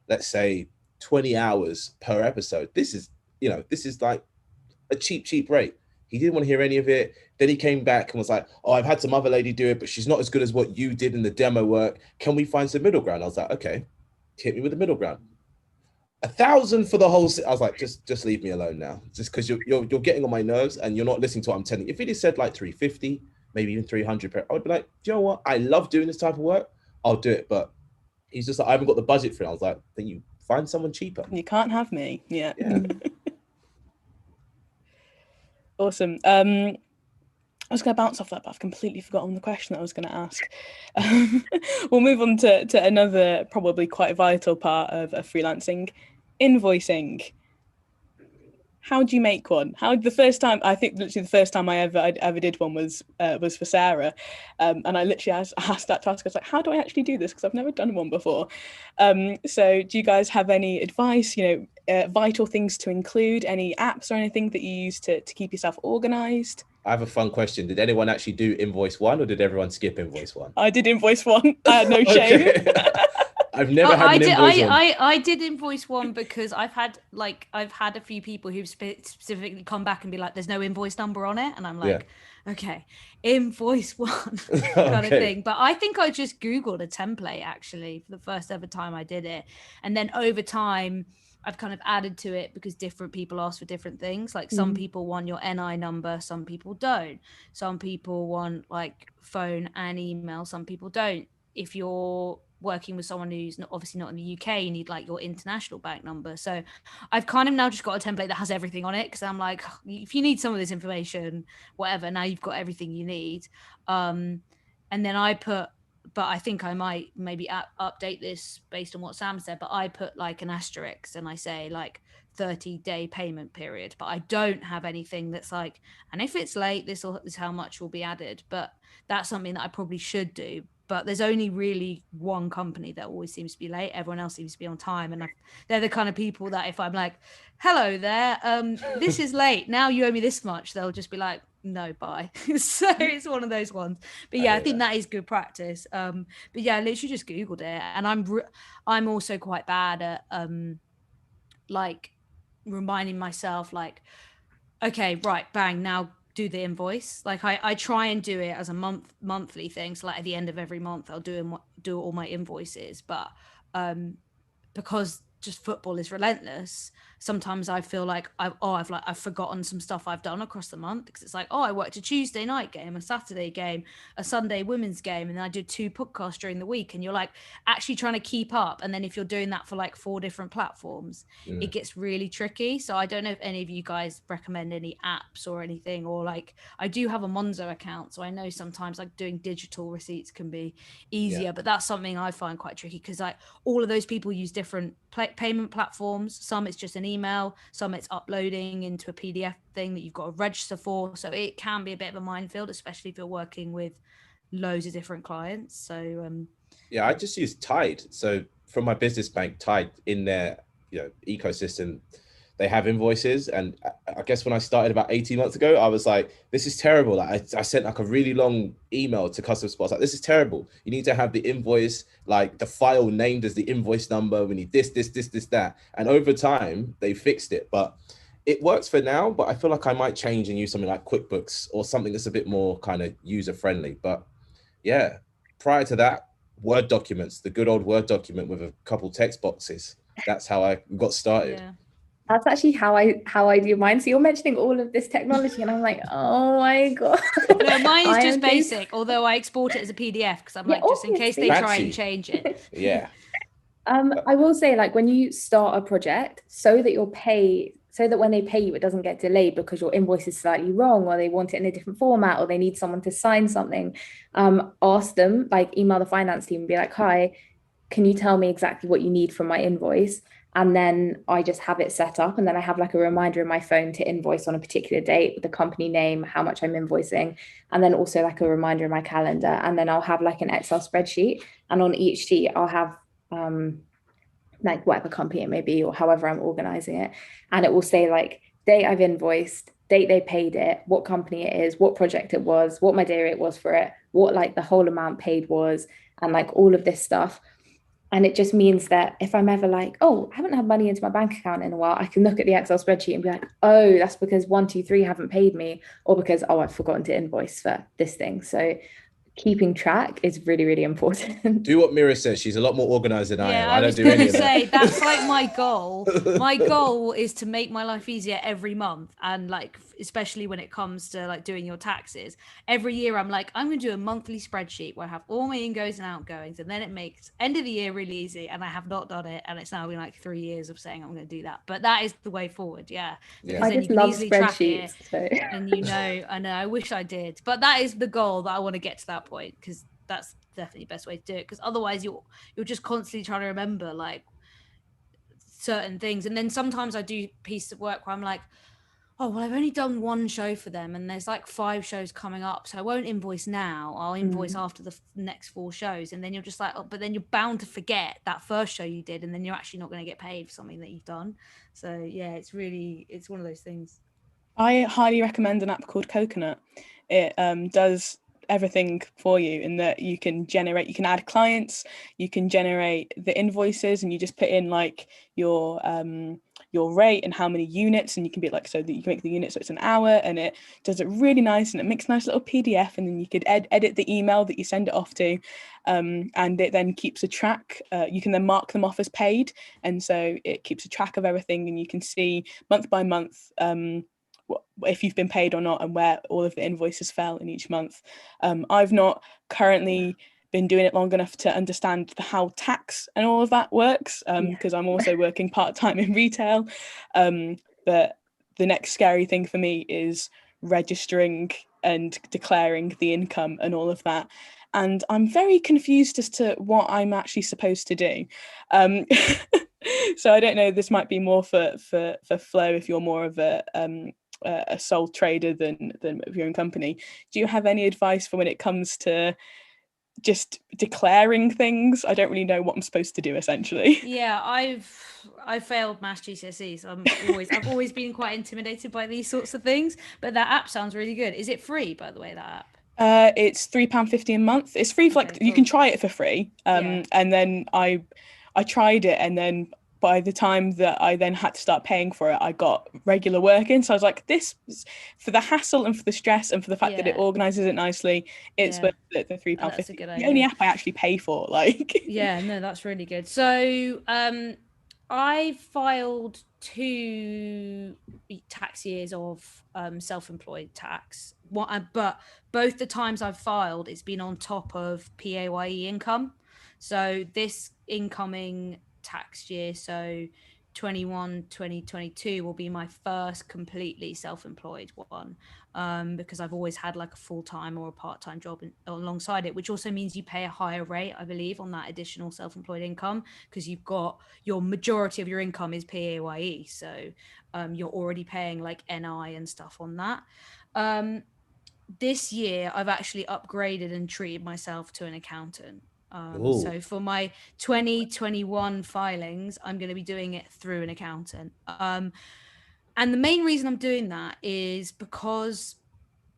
[SPEAKER 3] let's say, 20 hours per episode. This is like a cheap rate. He didn't want to hear any of it. Then he came back and was like, oh, I've had some other lady do it, but she's not as good as what you did in the demo work. Can we find some middle ground? I was like, okay, hit me with the middle ground. 1,000 for the whole. I was like, just leave me alone now. Just because you're getting on my nerves and you're not listening to what I'm telling you. If he just said like 350, maybe even 300, I would be like, do you know what? I love doing this type of work. I'll do it. But he's just like, I haven't got the budget for it. I was like, then you find someone cheaper.
[SPEAKER 1] You can't have me. Yeah. Awesome. I was going to bounce off that, but I've completely forgotten the question that I was going to ask. We'll move on to another probably quite vital part of freelancing, invoicing. How do you make one? The first time I ever did one was for Sarah, and I literally asked that task. I was like, how do I actually do this? Because I've never done one before. So do you guys have any advice? Vital things to include? Any apps or anything that you use to keep yourself organized?
[SPEAKER 3] I have a fun question. Did anyone actually do Invoice 1 or did everyone skip Invoice 1?
[SPEAKER 1] I did Invoice 1. I had no shame.
[SPEAKER 3] I've never had an Invoice 1.
[SPEAKER 4] I did Invoice 1 because I've had a few people who've specifically come back and be like, there's no invoice number on it. And I'm like, okay, Invoice 1 kind of thing. But I think I just Googled a template actually for the first ever time I did it. And then over time, I've kind of added to it because different people ask for different things. Like some people want your NI number, some people don't. Some people want like phone and email, some people don't. If you're working with someone who's obviously not in the UK, you need like your international bank number. So I've kind of now just got a template that has everything on it because I'm like, if you need some of this information, whatever, now you've got everything you need. And then but I think I might maybe update this based on what Sam said, but I put like an asterisk and I say like 30-day payment period, but I don't have anything that's like, and if it's late, this is how much will be added. But that's something that I probably should do. But there's only really one company that always seems to be late. Everyone else seems to be on time. And they're the kind of people that if I'm like, hello there, this is late. Now you owe me this much. They'll just be like, no, bye. So it's one of those ones. But yeah, I think that is good practice. But yeah, I literally just Googled it. And I'm also quite bad at like reminding myself like, okay, right, bang, now do the invoice. Like I try and do it as a monthly thing. So like at the end of every month, I'll do all my invoices. But because just football is relentless, sometimes I feel like I've forgotten some stuff I've done across the month because it's like, oh, I worked a Tuesday night game, a Saturday game, a Sunday women's game, and then I did 2 podcasts during the week. And you're like actually trying to keep up. And then if you're doing that for like 4 different platforms, it gets really tricky. So I don't know if any of you guys recommend any apps or anything, or like I do have a Monzo account. So I know sometimes like doing digital receipts can be easier, but that's something I find quite tricky because like all of those people use different like payment platforms. Some it's just an email, some it's uploading into a PDF thing that you've got to register for. So it can be a bit of a minefield, especially if you're working with loads of different clients. So
[SPEAKER 3] yeah, I just use Tide. So from my business bank, Tide in their ecosystem, they have invoices. And I guess when I started about 18 months ago, I was like, this is terrible. Like I sent like a really long email to customer support. Like, this is terrible. You need to have the invoice, like the file named as the invoice number. We need this, that. And over time, they fixed it. But it works for now, but I feel like I might change and use something like QuickBooks or something that's a bit more kind of user friendly. But yeah, prior to that, Word documents, the good old Word document with a couple text boxes. That's how I got started.
[SPEAKER 4] yeah.
[SPEAKER 2] That's actually how I do mine. So you're mentioning all of this technology and I'm like, oh my God.
[SPEAKER 4] No, mine is just basic, although I export it as a PDF because I'm like, just in case they try and change it.
[SPEAKER 3] Yeah.
[SPEAKER 2] I will say, like, when you start a project, so that when they pay you, it doesn't get delayed because your invoice is slightly wrong, or they want it in a different format, or they need someone to sign something. Ask them, like, email the finance team and be like, hi, can you tell me exactly what you need from my invoice? And then I just have it set up, and then I have like a reminder in my phone to invoice on a particular date with the company name, how much I'm invoicing, and then also like a reminder in my calendar. And then I'll have like an Excel spreadsheet, and on each sheet I'll have like whatever company it may be, or however I'm organizing it, and it will say like date I've invoiced, date they paid it, what company it is, what project it was, what my day rate was for it, what like the whole amount paid was, and like all of this stuff. And it just means that if I'm ever like, oh, I haven't had money into my bank account in a while, I can look at the Excel spreadsheet and be like, oh, that's because 1, 2, 3 haven't paid me, or because, oh, I've forgotten to invoice for this thing. So keeping track is really, really important.
[SPEAKER 3] Do what Mira says. She's a lot more organized than I am.
[SPEAKER 4] I
[SPEAKER 3] don't do any of that.
[SPEAKER 4] say that's like my goal. My goal is to make my life easier every month, and like especially when it comes to like doing your taxes. Every year I'm like, I'm going to do a monthly spreadsheet where I have all my ingoes and outgoings, and then it makes end of the year really easy. And I have not done it, and it's now been like 3 years of saying I'm going to do that. But that is the way forward, because
[SPEAKER 2] I
[SPEAKER 4] then
[SPEAKER 2] just
[SPEAKER 4] you can
[SPEAKER 2] love
[SPEAKER 4] easily track it,
[SPEAKER 2] so.
[SPEAKER 4] and I know I wish I did, but that is the goal, that I want to get to that point, because that's definitely the best way to do it, because otherwise you're just constantly trying to remember like certain things. And then sometimes I do pieces of work where I'm like, oh well, I've only done one show for them and there's like 5 shows coming up, so I won't invoice now, I'll invoice after the next 4 shows. And then you're just like, oh, but then you're bound to forget that first show you did, and then you're actually not going to get paid for something that you've done. So yeah, it's one of those things.
[SPEAKER 1] I highly recommend an app called Coconut. It does everything for you in that you can add clients, you can generate the invoices, and you just put in like your rate and how many units, and you can be like, so that you can make the unit so it's an hour, and it does it really nice, and it makes a nice little PDF, and then you could edit the email that you send it off to, and it then keeps a track. You can then mark them off as paid, and so it keeps a track of everything, and you can see month by month if you've been paid or not, and where all of the invoices fell in each month. I've not currently been doing it long enough to understand how tax and all of that works, because I'm also working part-time in retail. But the next scary thing for me is registering and declaring the income and all of that. And I'm very confused as to what I'm actually supposed to do. So I don't know, this might be more for Flo if you're more of a sole trader than of your own company. Do you have any advice for when it comes to just declaring things? I don't really know what I'm supposed to do, essentially.
[SPEAKER 4] Yeah, I failed maths GCSE, so I've always been quite intimidated by these sorts of things. But that app sounds really good. Is it free, by the way, that app?
[SPEAKER 1] It's £3.50 a month. It's free for you can try it for free. And then I tried it, and then by the time that I then had to start paying for it, I got regular work in. So I was like, this is, for the hassle and for the stress and for the fact that it organizes it nicely, it's worth the £3.50. The only app I actually pay for, like.
[SPEAKER 4] Yeah, no, that's really good. So I filed 2 tax years of self-employed tax. But both the times I've filed, it's been on top of PAYE income. So this incoming tax year, so 2022 will be my first completely self-employed one, because I've always had like a full-time or a part-time job alongside it, which also means you pay a higher rate, I believe, on that additional self-employed income, because you've got your majority of your income is PAYE, so you're already paying like NI and stuff on that. This year I've actually upgraded and treated myself to an accountant. So for my 2021 filings, I'm going to be doing it through an accountant. And the main reason I'm doing that is because,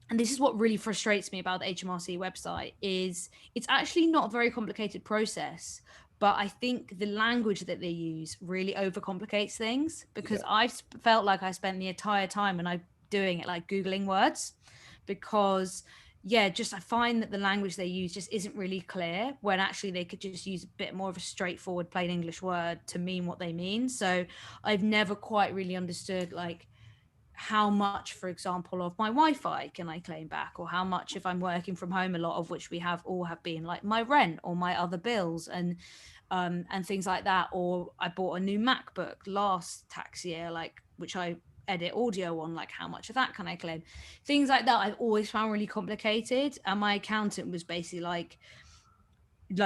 [SPEAKER 4] and this is what really frustrates me about the HMRC website, is it's actually not a very complicated process, but I think the language that they use really overcomplicates things, because I've felt like I spent the entire time when I'm doing it like Googling words, because just I find that the language they use just isn't really clear, when actually they could just use a bit more of a straightforward plain English word to mean what they mean. So I've never quite really understood like how much, for example, of my Wi-Fi can I claim back, or how much if I'm working from home, a lot of which we have been like my rent or my other bills and things like that. Or I bought a new MacBook last tax year, like, which I edit audio on, like how much of that can I claim, things like that. I've always found really complicated, and my accountant was basically like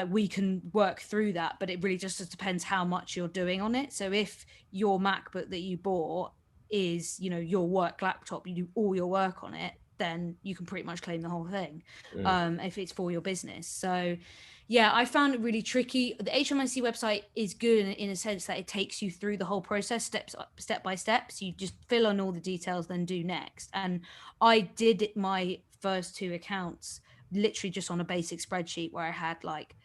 [SPEAKER 4] we can work through that, but it really just depends how much you're doing on it. So if your MacBook that you bought is, you know, your work laptop, you do all your work on it, then you can pretty much claim the whole thing, if it's for your business. So yeah, I found it really tricky. The HMRC website is good in a sense that it takes you through the whole process, step by step. So you just fill in all the details, then do next. And I did my first two accounts literally just on a basic spreadsheet where I had like,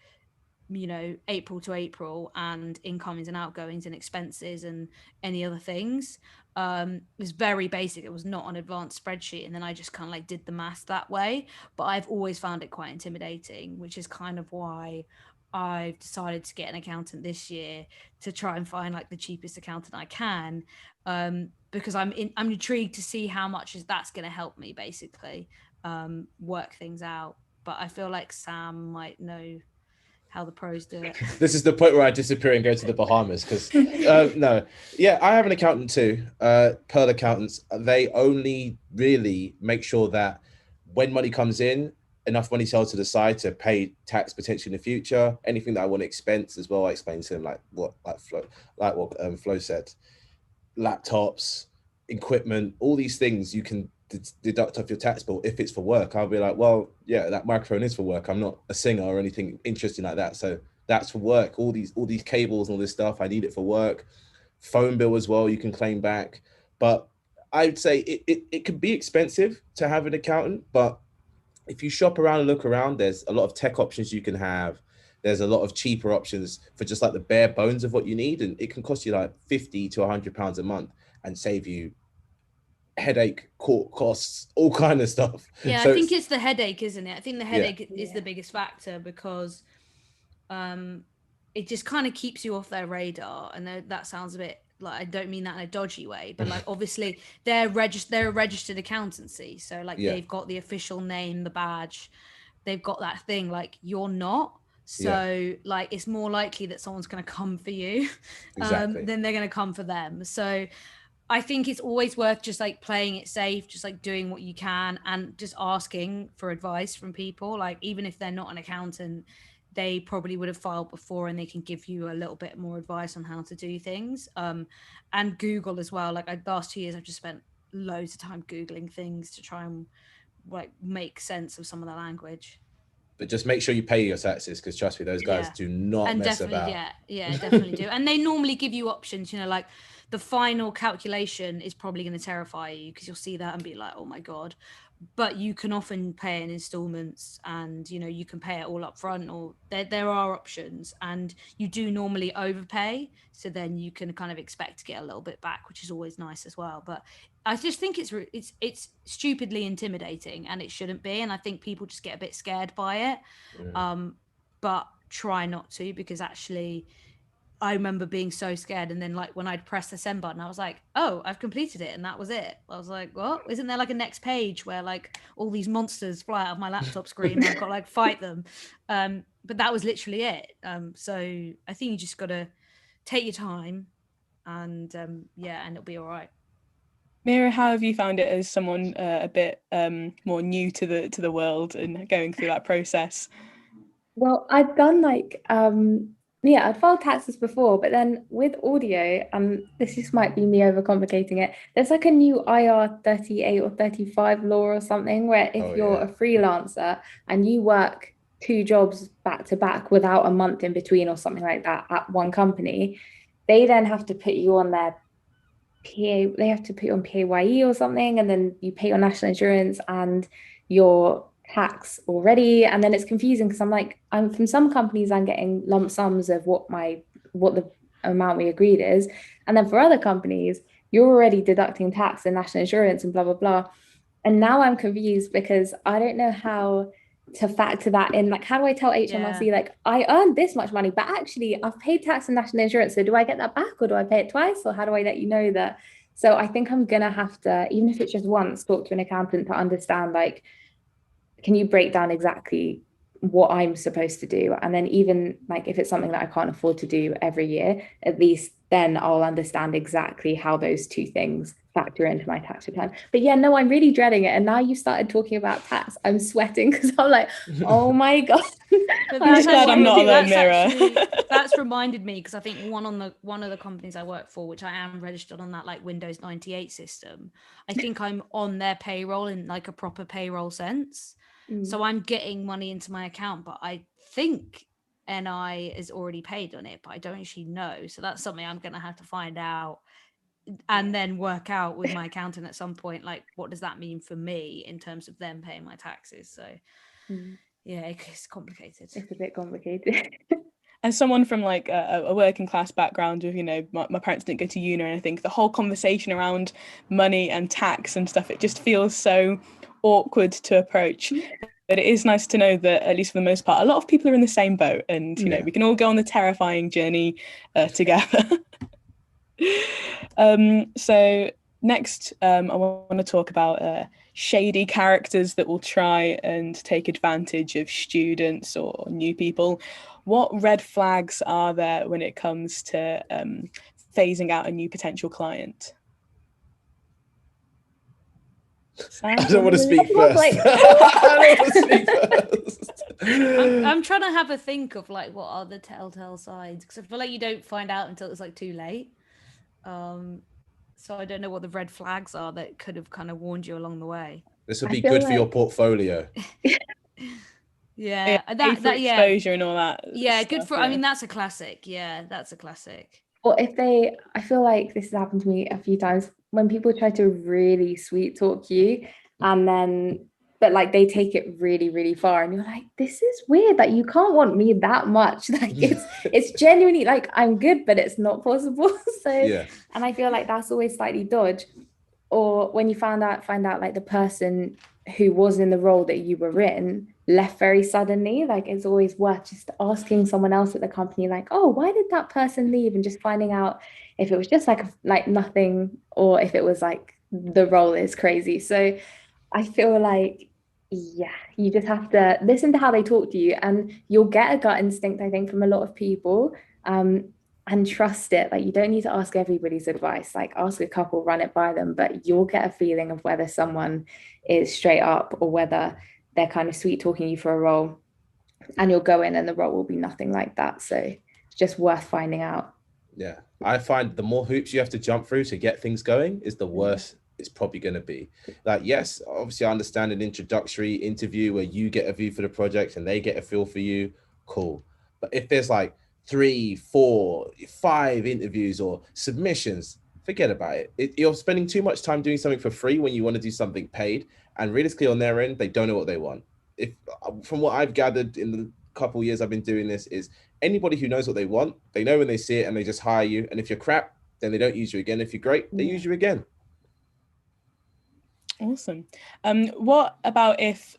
[SPEAKER 4] you know, April to April and incomings and outgoings and expenses and any other things. It was very basic. It was not an advanced spreadsheet. And then I just kind of like did the math that way. But I've always found it quite intimidating, which is kind of why I've decided to get an accountant this year, to try and find like the cheapest accountant I can, because I'm intrigued to see how much that's going to help me basically work things out. But I feel like Sam might know how the pros do it.
[SPEAKER 3] This is the point where I disappear and go to the Bahamas, because no, yeah, I have an accountant too. Pearl accountants, they only really make sure that when money comes in, enough money held to the side to pay tax potentially in the future. Anything that I want to expense as well, I explain to them what Flo said, laptops, equipment, all these things you can deduct off your tax bill if it's for work. I'll be like, well, yeah, that microphone is for work. I'm not a singer or anything interesting like that, so that's for work. All these cables and all this stuff, I need it for work. Phone bill as well, you can claim back. But I'd say it could be expensive to have an accountant, but if you shop around and look around, there's a lot of tech options you can have. There's a lot of cheaper options for just like the bare bones of what you need, and it can cost you like £50 to £100 a month and save you headache, court costs, all kind of stuff.
[SPEAKER 4] Yeah, so I think it's the headache, isn't it? I think the headache is the biggest factor, because it just kind of keeps you off their radar. And that sounds a bit like, I don't mean that in a dodgy way, but like obviously they're a registered accountancy, so like they've got the official name, the badge, they've got that thing, like you're not. So like it's more likely that someone's going to come for you than they're going to come for them. So I think it's always worth just like playing it safe, just like doing what you can and just asking for advice from people. Like even if they're not an accountant, they probably would have filed before and they can give you a little bit more advice on how to do things. And Google as well. Like the last 2 years, I've just spent loads of time Googling things to try and like make sense of some of the language.
[SPEAKER 3] But just make sure you pay your taxes, because trust me, those guys do not mess about.
[SPEAKER 4] Yeah, definitely do. And they normally give you options, you know, like the final calculation is probably going to terrify you, because you'll see that and be like, oh my God. But you can often pay in installments, and, you know, you can pay it all up front, or there are options, and you do normally overpay. So then you can kind of expect to get a little bit back, which is always nice as well. But I just think it's stupidly intimidating, and it shouldn't be. And I think people just get a bit scared by it. But try not to, because actually I remember being so scared. And then like when I'd press the send button, I was like, oh, I've completed it. And that was it. I was like, what? Isn't there like a next page where like all these monsters fly out of my laptop screen and I've got to like fight them? But that was literally it. So I think you just got to take your time, and yeah, and it'll be all right.
[SPEAKER 1] Mira, how have you found it as someone a bit more new to the world and going through that process?
[SPEAKER 2] Well, I've done like yeah, I'd filed taxes before, but then with audio, this just might be me overcomplicating it. There's like a new IR 38 or 35 law or something where if you're a freelancer and you work 2 jobs back to back without a month in between or something like that at one company, they then have to put you on their PA, they have to put you on PAYE or something, and then you pay your national insurance and your tax already, and then it's confusing because I'm from some companies I'm getting lump sums of what the amount we agreed is, and then for other companies you're already deducting tax and national insurance and blah blah blah, and now I'm confused because I don't know how to factor that in. Like, how do I tell HMRC like I earned this much money, but actually I've paid tax and national insurance, so do I get that back or do I pay it twice, or how do I let you know that? So I think I'm gonna have to, even if it's just once, talk to an accountant to understand, like, can you break down exactly what I'm supposed to do? And then even like if it's something that I can't afford to do every year, at least then I'll understand exactly how those two things factor into my tax return. But yeah, no, I'm really dreading it. And now you started talking about tax, I'm sweating because I'm like, oh my God.
[SPEAKER 1] I'm just glad I'm not alone, Mira.
[SPEAKER 4] That's reminded me, because I think one of the companies I work for, which I am registered on that like Windows 98 system, I think I'm on their payroll in like a proper payroll sense. So I'm getting money into my account, but I think NI is already paid on it, but I don't actually know. So that's something I'm going to have to find out and then work out with my accountant at some point, like, what does that mean for me in terms of them paying my taxes? So yeah, it's complicated.
[SPEAKER 2] It's a bit complicated.
[SPEAKER 1] As someone from like a working class background of, my parents didn't go to uni, and I think the whole conversation around money and tax and stuff, it just feels so awkward to approach. But it is nice to know that, at least for the most part, a lot of people are in the same boat, and we can all go on the terrifying journey together. So next, I want to talk about shady characters that will try and take advantage of students or new people. What red flags are there when it comes to phasing out a new potential client?
[SPEAKER 3] Sam, I don't want to speak first. I don't want to speak first.
[SPEAKER 4] I'm trying to have a think of like what are the telltale signs, because I feel like you don't find out until it's like too late. So I don't know what the red flags are that could have kind of warned you along the way.
[SPEAKER 3] This would be good for your portfolio.
[SPEAKER 4] Yeah,
[SPEAKER 1] that exposure and all that.
[SPEAKER 4] Yeah, stuff, good for. I mean, that's a classic. Yeah, that's a classic.
[SPEAKER 2] Or I feel like this has happened to me a few times when people try to really sweet talk you, and then but like they take it really, really far, and you're like, this is weird. Like, you can't want me that much. Like, it's genuinely like I'm good, but it's not possible. So yeah. And I feel like that's always slightly dodge. Or when you find out like the person who was in the role that you were in left very suddenly, like it's always worth just asking someone else at the company, like, oh, why did that person leave? And just finding out if it was just like nothing, or if it was like the role is crazy. So I feel like, yeah, you just have to listen to how they talk to you, and you'll get a gut instinct, I think, from a lot of people, and trust it. Like, you don't need to ask everybody's advice. Like, ask a couple, run it by them, but you'll get a feeling of whether someone is straight up or whether they're kind of sweet talking you for a role, and you'll go in and the role will be nothing like that. So it's just worth finding out.
[SPEAKER 3] Yeah, I find the more hoops you have to jump through to get things going is the worse it's probably going to be. Like, yes, obviously I understand an introductory interview where you get a view for the project and they get a feel for you, cool. But if there's like 3, 4, 5 interviews or submissions, forget about it. You're spending too much time doing something for free when you want to do something paid, and realistically on their end, they don't know what they want. If from what I've gathered in the couple of years I've been doing this, is anybody who knows what they want, they know when they see it and they just hire you. And if you're crap, then they don't use you again. If you're great, they use you again.
[SPEAKER 1] Awesome. What about if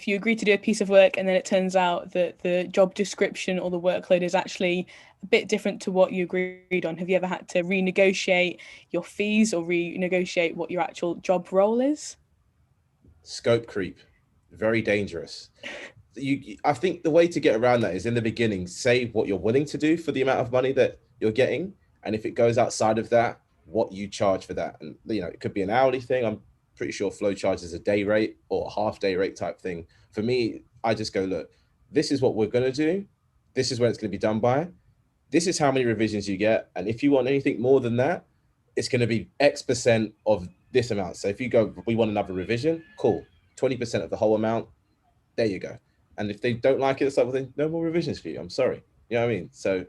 [SPEAKER 1] you agree to do a piece of work and then it turns out that the job description or the workload is actually a bit different to what you agreed on? Have you ever had to renegotiate your fees or renegotiate what your actual job role is?
[SPEAKER 3] Scope creep, very dangerous. I think the way to get around that is, in the beginning, say what you're willing to do for the amount of money that you're getting, And if it goes outside of that, what you charge for that. And, you know, it could be an hourly thing. I'm pretty sure Flow charges a day rate or a half day rate type thing. For me, I just go, look, this is what we're going to do. This is when it's going to be done by. This is how many revisions you get. And if you want anything more than that, it's going to be X% of this amount. So if you go, we want another revision, cool. 20% of the whole amount, there you go. And if they don't like it, it's like, well, then no more revisions for you. I'm sorry. You know what I mean? So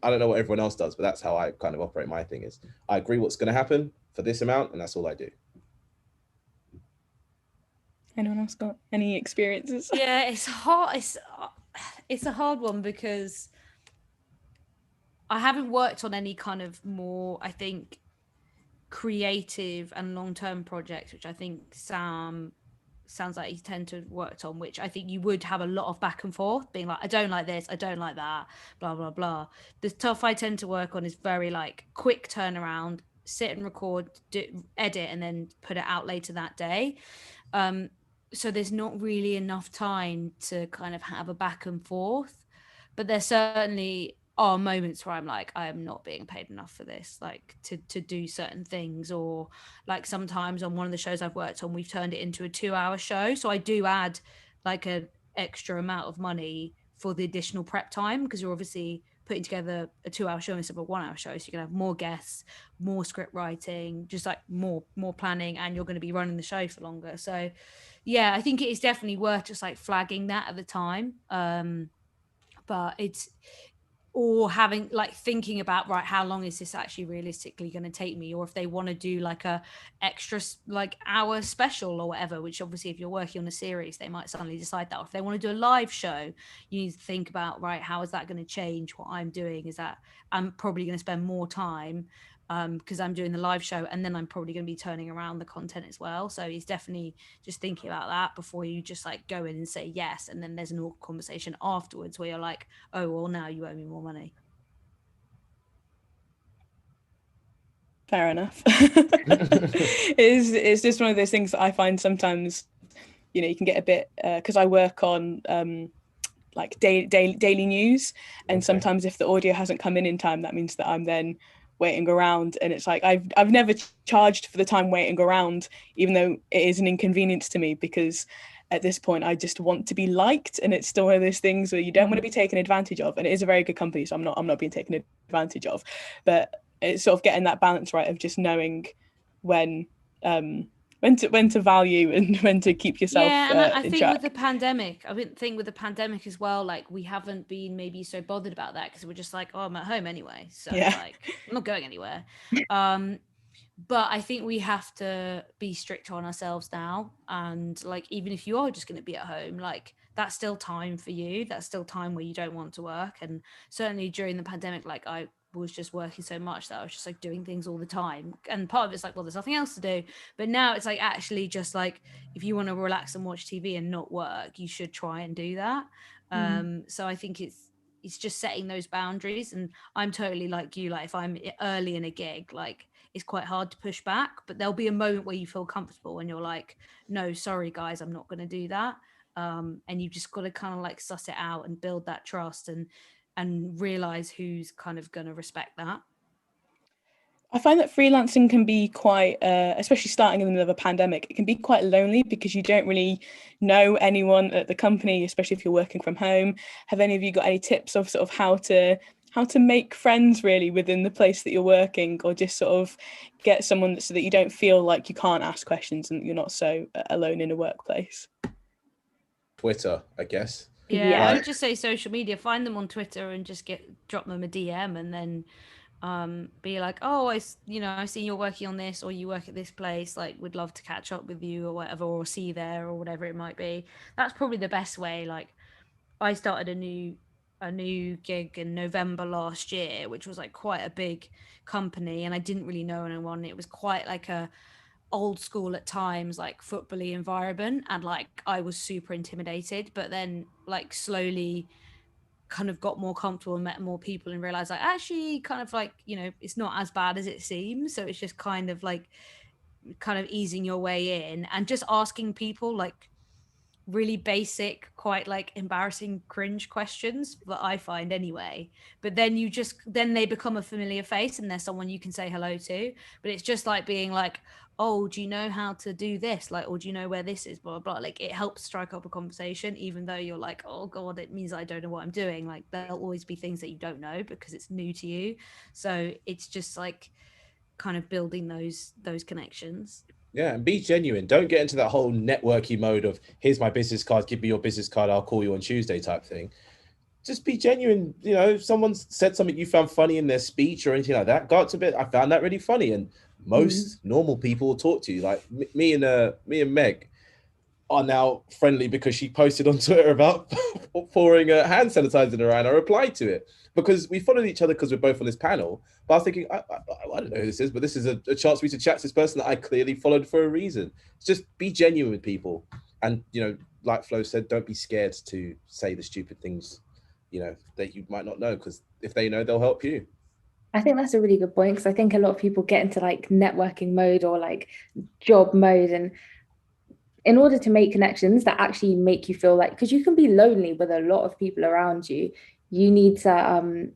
[SPEAKER 3] I don't know what everyone else does, but that's how I kind of operate. My thing is I agree what's going to happen for this amount, and that's all I do.
[SPEAKER 1] Anyone else got any experiences?
[SPEAKER 4] Yeah, it's hard. It's a hard one because I haven't worked on any kind of more, I think, creative and long-term projects, which I think Sam sounds like he's tend to have worked on, which I think you would have a lot of back and forth, being like, I don't like this, I don't like that, blah blah blah. The stuff I tend to work on is very like quick turnaround, sit and record, edit, and then put it out later that day. So there's not really enough time to kind of have a back and forth, but there certainly are moments where I'm like, I am not being paid enough for this, like to do certain things. Or like sometimes on one of the shows I've worked on, we've turned it into a 2-hour show. So I do add like an extra amount of money for the additional prep time, because you're obviously putting together a 2-hour show instead of a 1-hour show. So you're gonna have more guests, more script writing, just like more planning, and you're going to be running the show for longer. So yeah, I think it is definitely worth just like flagging that at the time. But it's, or having like thinking about, right, how long is this actually realistically going to take me? Or if they want to do like a extra like hour special or whatever, which obviously if you're working on a series, they might suddenly decide that. Or if they want to do a live show, you need to think about, right, how is that going to change what I'm doing? Is that I'm probably going to spend more time because I'm doing the live show, and then I'm probably going to be turning around the content as well. So he's definitely just thinking about that before you just like go in and say yes, and then there's an awkward conversation afterwards where you're like, oh well, now you owe me more money.
[SPEAKER 1] Fair enough. It's just one of those things that I find sometimes, you know, you can get a bit because I work on like daily news, and
[SPEAKER 3] Okay.
[SPEAKER 1] sometimes if the audio hasn't come in time, that means that I'm then waiting around, and it's like I've never charged for the time waiting around, even though it is an inconvenience to me, because at this point I just want to be liked, and it's still one of those things where you don't want to be taken advantage of, and it is a very good company, so I'm not being taken advantage of, but it's sort of getting that balance right of just knowing when to value and when to keep yourself
[SPEAKER 4] and I
[SPEAKER 1] in
[SPEAKER 4] think
[SPEAKER 1] track.
[SPEAKER 4] with the pandemic, as well, like we haven't been maybe so bothered about that because we're just like, oh, I'm at home anyway, so like I'm not going anywhere. But I think we have to be strict on ourselves now, and like even if you are just going to be at home, like that's still time for you, that's still time where you don't want to work. And certainly during the pandemic, like I was just working so much that I was just like doing things all the time, and part of it's like, well, there's nothing else to do. But now it's like actually just like if you want to relax and watch TV and not work, you should try and do that. So I think it's just setting those boundaries. And I'm totally like you, like if I'm early in a gig, like it's quite hard to push back, but there'll be a moment where you feel comfortable and you're like, no, sorry guys, I'm not going to do that. And you've just got to kind of like suss it out and build that trust and realize who's kind of going to respect that.
[SPEAKER 1] I find that freelancing can be quite, especially starting in the middle of a pandemic, it can be quite lonely because you don't really know anyone at the company, especially if you're working from home. Have any of you got any tips of sort of how to make friends really within the place that you're working, or just sort of get someone so that you don't feel like you can't ask questions and you're not so alone in a workplace?
[SPEAKER 3] Twitter, I guess.
[SPEAKER 4] Yeah. I would just say social media, find them on Twitter and just drop them a DM, and then be like, oh, I've seen you're working on this, or you work at this place, like would love to catch up with you or whatever, or see you there, or whatever it might be. That's probably the best way. Like I started a new gig in November last year, which was like quite a big company, and I didn't really know anyone. It was quite like a old school at times, like football-y environment, and like I was super intimidated, but then like slowly kind of got more comfortable and met more people and realized like actually kind of like, it's not as bad as it seems. So it's just kind of easing your way in and just asking people like really basic, quite like embarrassing, cringe questions that I find anyway. But then then they become a familiar face and they're someone you can say hello to. But it's just like being like, oh, do you know how to do this? Like, or do you know where this is? Blah, blah, blah. Like, it helps strike up a conversation, even though you're like, oh God, it means I don't know what I'm doing. Like, there'll always be things that you don't know because it's new to you. So it's just like kind of building those connections.
[SPEAKER 3] Yeah, and be genuine. Don't get into that whole networky mode of here's my business card, give me your business card, I'll call you on Tuesday type thing. Just be genuine. You know, if someone's said something you found funny in their speech or anything like that, go up to a bit. I found that really funny. And most normal people will talk to you. Like me and Meg are now friendly because she posted on Twitter about pouring hand sanitizer around. I replied to it because we followed each other because we're both on this panel. But I was thinking, I don't know who this is, but this is a chance for me to chat to this person that I clearly followed for a reason. It's just be genuine with people. And, you know, like Flo said, don't be scared to say the stupid things, you know, that you might not know, because if they know, they'll help you.
[SPEAKER 2] I think that's a really good point, because I think a lot of people get into like networking mode or like job mode, and in order to make connections that actually make you feel like, because you can be lonely with a lot of people around you, you need to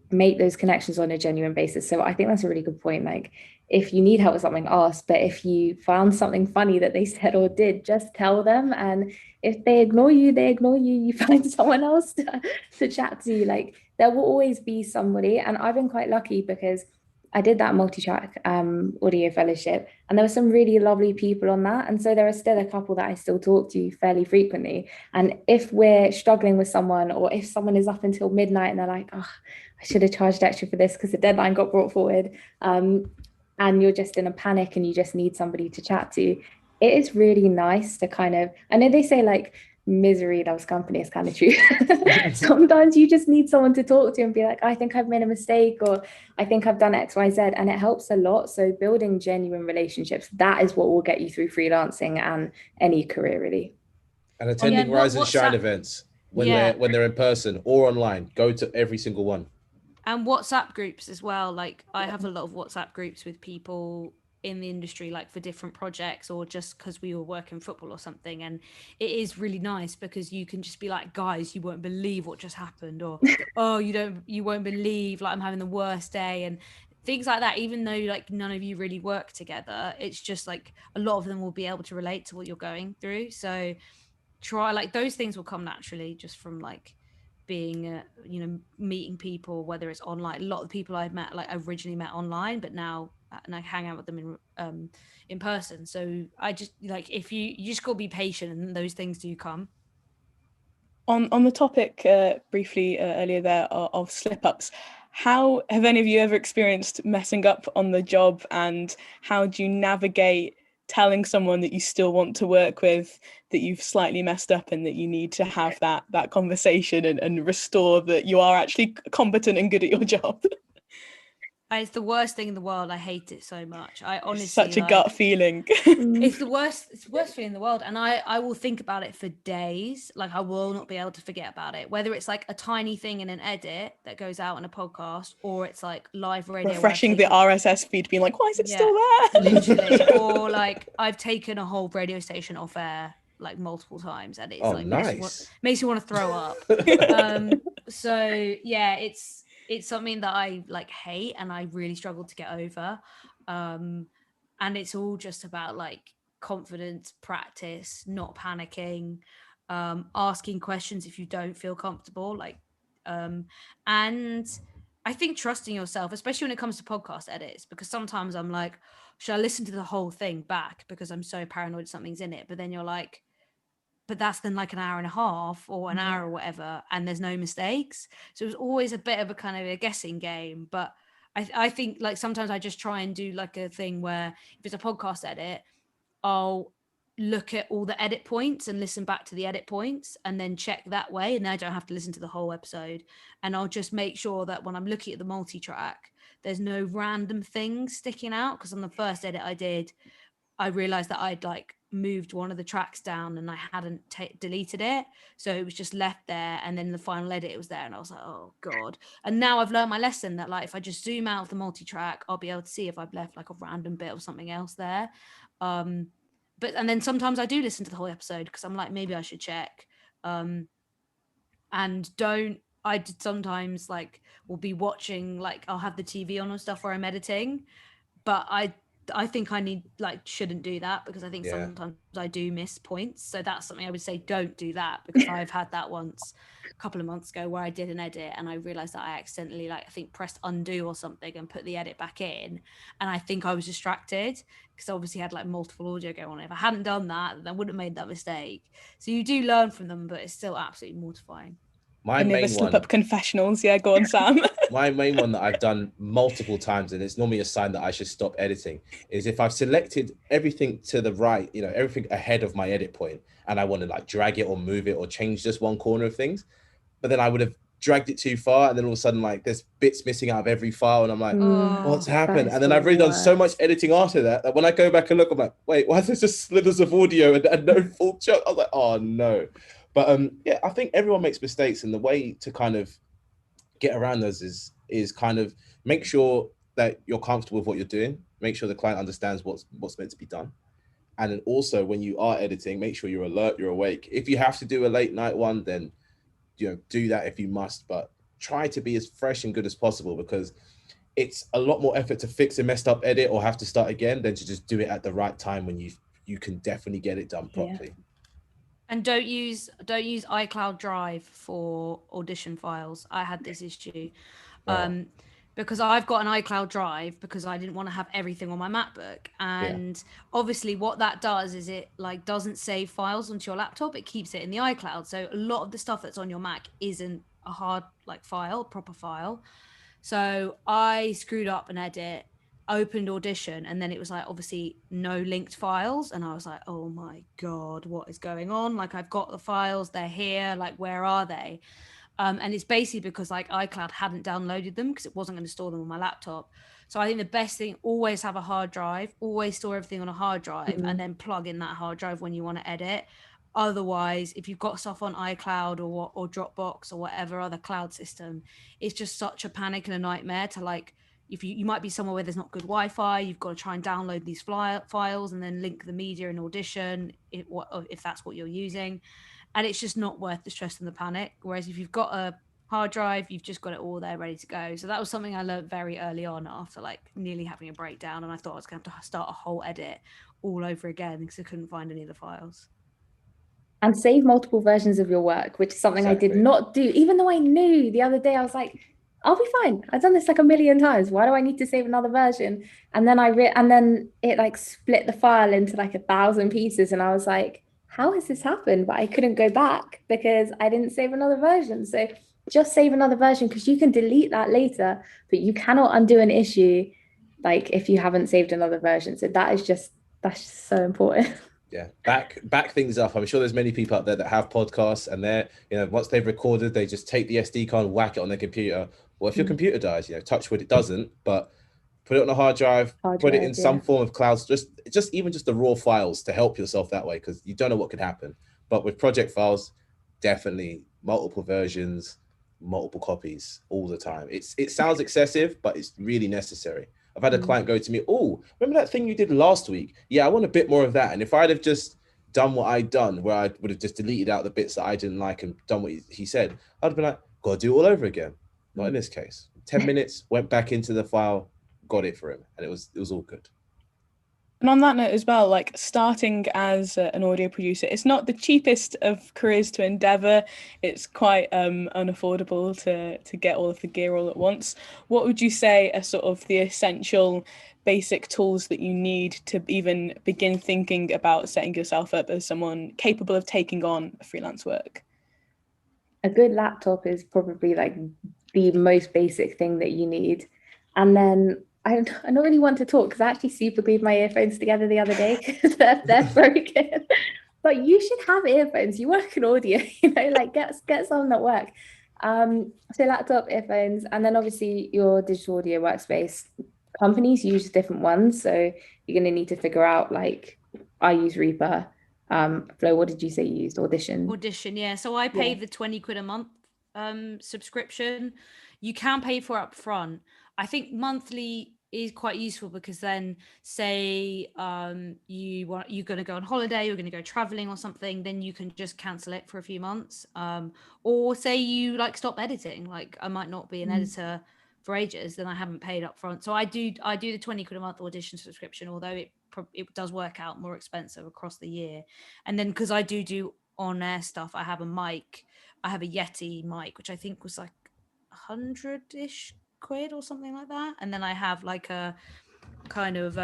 [SPEAKER 2] make those connections on a genuine basis. So I think that's a really good point. Like, if you need help with something, ask. But if you found something funny that they said or did, just tell them. And if they ignore you, they ignore you. You find someone else to chat to. Like, there will always be somebody. And I've been quite lucky because I did that multi-track audio fellowship, and there were some really lovely people on that. And so there are still a couple that I still talk to fairly frequently. And if we're struggling with someone, or if someone is up until midnight and they're like, oh, I should have charged extra for this because the deadline got brought forward, and you're just in a panic and you just need somebody to chat to, it is really nice to kind of, I know they say like misery loves company, is kind of true. Sometimes you just need someone to talk to and be like, I think I've made a mistake, or I think I've done XYZ, and it helps a lot. So building genuine relationships, that is what will get you through freelancing and any career really.
[SPEAKER 3] And attending Rise and Shine events when they're in person or online, go to every single one.
[SPEAKER 4] And WhatsApp groups as well. Like, I have a lot of WhatsApp groups with people in the industry, like for different projects, or just because we were working football or something. And it is really nice because you can just be like, guys, you won't believe what just happened, or oh, you won't believe, like, I'm having the worst day, and things like that. Even though like none of you really work together, it's just like a lot of them will be able to relate to what you're going through. So try, like, those things will come naturally just from like being meeting people, whether it's online. A lot of people I've met, like, I originally met online, but now and I hang out with them in person. So I just, like, if you just gotta be patient, and those things do come.
[SPEAKER 1] On the topic briefly earlier there of slip-ups, how have any of you ever experienced messing up on the job, and how do you navigate telling someone that you still want to work with that you've slightly messed up, and that you need to have that conversation and restore that you are actually competent and good at your job?
[SPEAKER 4] It's the worst thing in the world. I hate it so much. I honestly,
[SPEAKER 1] it's such a gut feeling.
[SPEAKER 4] It's the worst feeling in the world. And I will think about it for days. Like, I will not be able to forget about it. Whether it's like a tiny thing in an edit that goes out in a podcast, or it's like live radio.
[SPEAKER 1] Refreshing the RSS feed, being like, why is it still there?
[SPEAKER 4] Literally. Or like, I've taken a whole radio station off air like multiple times, and it's
[SPEAKER 3] nice.
[SPEAKER 4] makes you want to throw up. So yeah, it's something that I like hate, and I really struggle to get over. And it's all just about like confidence, practice, not panicking, asking questions if you don't feel comfortable, like, and I think trusting yourself, especially when it comes to podcast edits, because sometimes I'm like, should I listen to the whole thing back because I'm so paranoid something's in it? But then you're like, but that's then like an hour and a half or an hour or whatever, and there's no mistakes. So it was always a bit of a kind of a guessing game. But I think like sometimes I just try and do like a thing where if it's a podcast edit, I'll look at all the edit points and listen back to the edit points and then check that way, and then I don't have to listen to the whole episode. And I'll just make sure that when I'm looking at the multi-track, there's no random things sticking out, because on the first edit I did, I realized that I'd like moved one of the tracks down and I hadn't deleted it, so it was just left there, and then the final edit, it was there, and I was like, oh god. And now I've learned my lesson that like if I just zoom out of the multi-track, I'll be able to see if I've left like a random bit of something else there. and then sometimes I do listen to the whole episode because I'm like, maybe I should check. And I did sometimes like will be watching, like I'll have the TV on and stuff where I'm editing, but I think I shouldn't do that because I think sometimes I do miss points. So that's something I would say, don't do that, because I've had that once a couple of months ago where I did an edit and I realized that I accidentally I think pressed undo or something and put the edit back in, and I think I was distracted because I obviously had like multiple audio going on. If I hadn't done that, then I wouldn't have made that mistake. So you do learn from them, but it's still absolutely mortifying.
[SPEAKER 3] My main
[SPEAKER 1] slip
[SPEAKER 3] one,
[SPEAKER 1] up confessionals. Yeah, go on, Sam.
[SPEAKER 3] my main one that I've done multiple times, and it's normally a sign that I should stop editing, is if I've selected everything to the right, everything ahead of my edit point, and I want to like drag it or move it or change just one corner of things, but then I would have dragged it too far, and then all of a sudden like there's bits missing out of every file, and I'm like, what's happened? And then I've really done so much editing after that when I go back and look, I'm like, wait, why is there just slithers of audio and no full chunk? I was like, oh no. But I think everyone makes mistakes, and the way to kind of get around those is kind of make sure that you're comfortable with what you're doing, make sure the client understands what's meant to be done. And then also when you are editing, make sure you're alert, you're awake. If you have to do a late night one, then do that if you must, but try to be as fresh and good as possible, because it's a lot more effort to fix a messed up edit or have to start again than to just do it at the right time when you can definitely get it done properly.
[SPEAKER 2] Yeah.
[SPEAKER 4] And don't use iCloud Drive for audition files. I had this issue because I've got an iCloud Drive because I didn't want to have everything on my MacBook. And obviously what that does is it like doesn't save files onto your laptop. It keeps it in the iCloud. So a lot of the stuff that's on your Mac isn't a hard like file, proper file. So I screwed up an edit, opened Audition, and then it was like obviously no linked files, and I was like, oh my god, what is going on? Like I've got the files, they're here, like where are they? And it's basically because like iCloud hadn't downloaded them because it wasn't going to store them on my laptop. So I think the best thing, always have a hard drive, always store everything on a hard drive, and then plug in that hard drive when you want to edit. Otherwise, if you've got stuff on iCloud or Dropbox or whatever other cloud system, it's just such a panic and a nightmare to like, if you might be somewhere where there's not good Wi-Fi, you've got to try and download these files and then link the media in Audition if that's what you're using. And it's just not worth the stress and the panic. Whereas if you've got a hard drive, you've just got it all there ready to go. So that was something I learned very early on after like nearly having a breakdown. And I thought I was going to have to start a whole edit all over again because I couldn't find any of the files.
[SPEAKER 2] And save multiple versions of your work, which is something I did not do, even though I knew the other day, I was like, I'll be fine. I've done this like a million times. Why do I need to save another version? And then and then it like split the file into like 1,000 pieces. And I was like, how has this happened? But I couldn't go back because I didn't save another version. So just save another version because you can delete that later, but you cannot undo an issue like if you haven't saved another version. So that's just so important.
[SPEAKER 3] Yeah, back things up. I'm sure there's many people out there that have podcasts and they're, once they've recorded, they just take the SD card and whack it on their computer. Well, if your computer dies, touch wood, it doesn't, but put it on a hard drive, put it in some form of clouds, just even the raw files to help yourself that way, because you don't know what could happen. But with project files, definitely multiple versions, multiple copies all the time. It sounds excessive, but it's really necessary. I've had a client go to me, oh, remember that thing you did last week? Yeah, I want a bit more of that. And if I'd have just done what I'd done, where I would have just deleted out the bits that I didn't like and done what he said, I'd have been like, got to do it all over again. Not in this case. 10 minutes, went back into the file, got it for him, and it was all good.
[SPEAKER 1] And on that note as well, like starting as an audio producer, it's not the cheapest of careers to endeavour. It's quite unaffordable to get all of the gear all at once. What would you say are sort of the essential basic tools that you need to even begin thinking about setting yourself up as someone capable of taking on freelance work?
[SPEAKER 2] A good laptop is probably like the most basic thing that you need. And then I don't really want to talk because I actually super glued my earphones together the other day because they're broken. But you should have earphones. You work in audio, like get some that work. So laptop, earphones, and then obviously your digital audio workspace. Companies use different ones, so you're going to need to figure out, like, I use Reaper. Flo, what did you say you used? Audition,
[SPEAKER 4] yeah. So I pay the 20 quid a month subscription. You can pay for up front. I think monthly is quite useful, because then say you're going to go on holiday, you're going to go traveling or something, then you can just cancel it for a few months. Or say you like stop editing, like I might not be an editor for ages, then I haven't paid up front. So I do the 20 quid a month Audition subscription, although it does work out more expensive across the year. And then because I do on air stuff, I have a Yeti mic, which I think was like 100-ish quid or something like that. And then I have like a kind of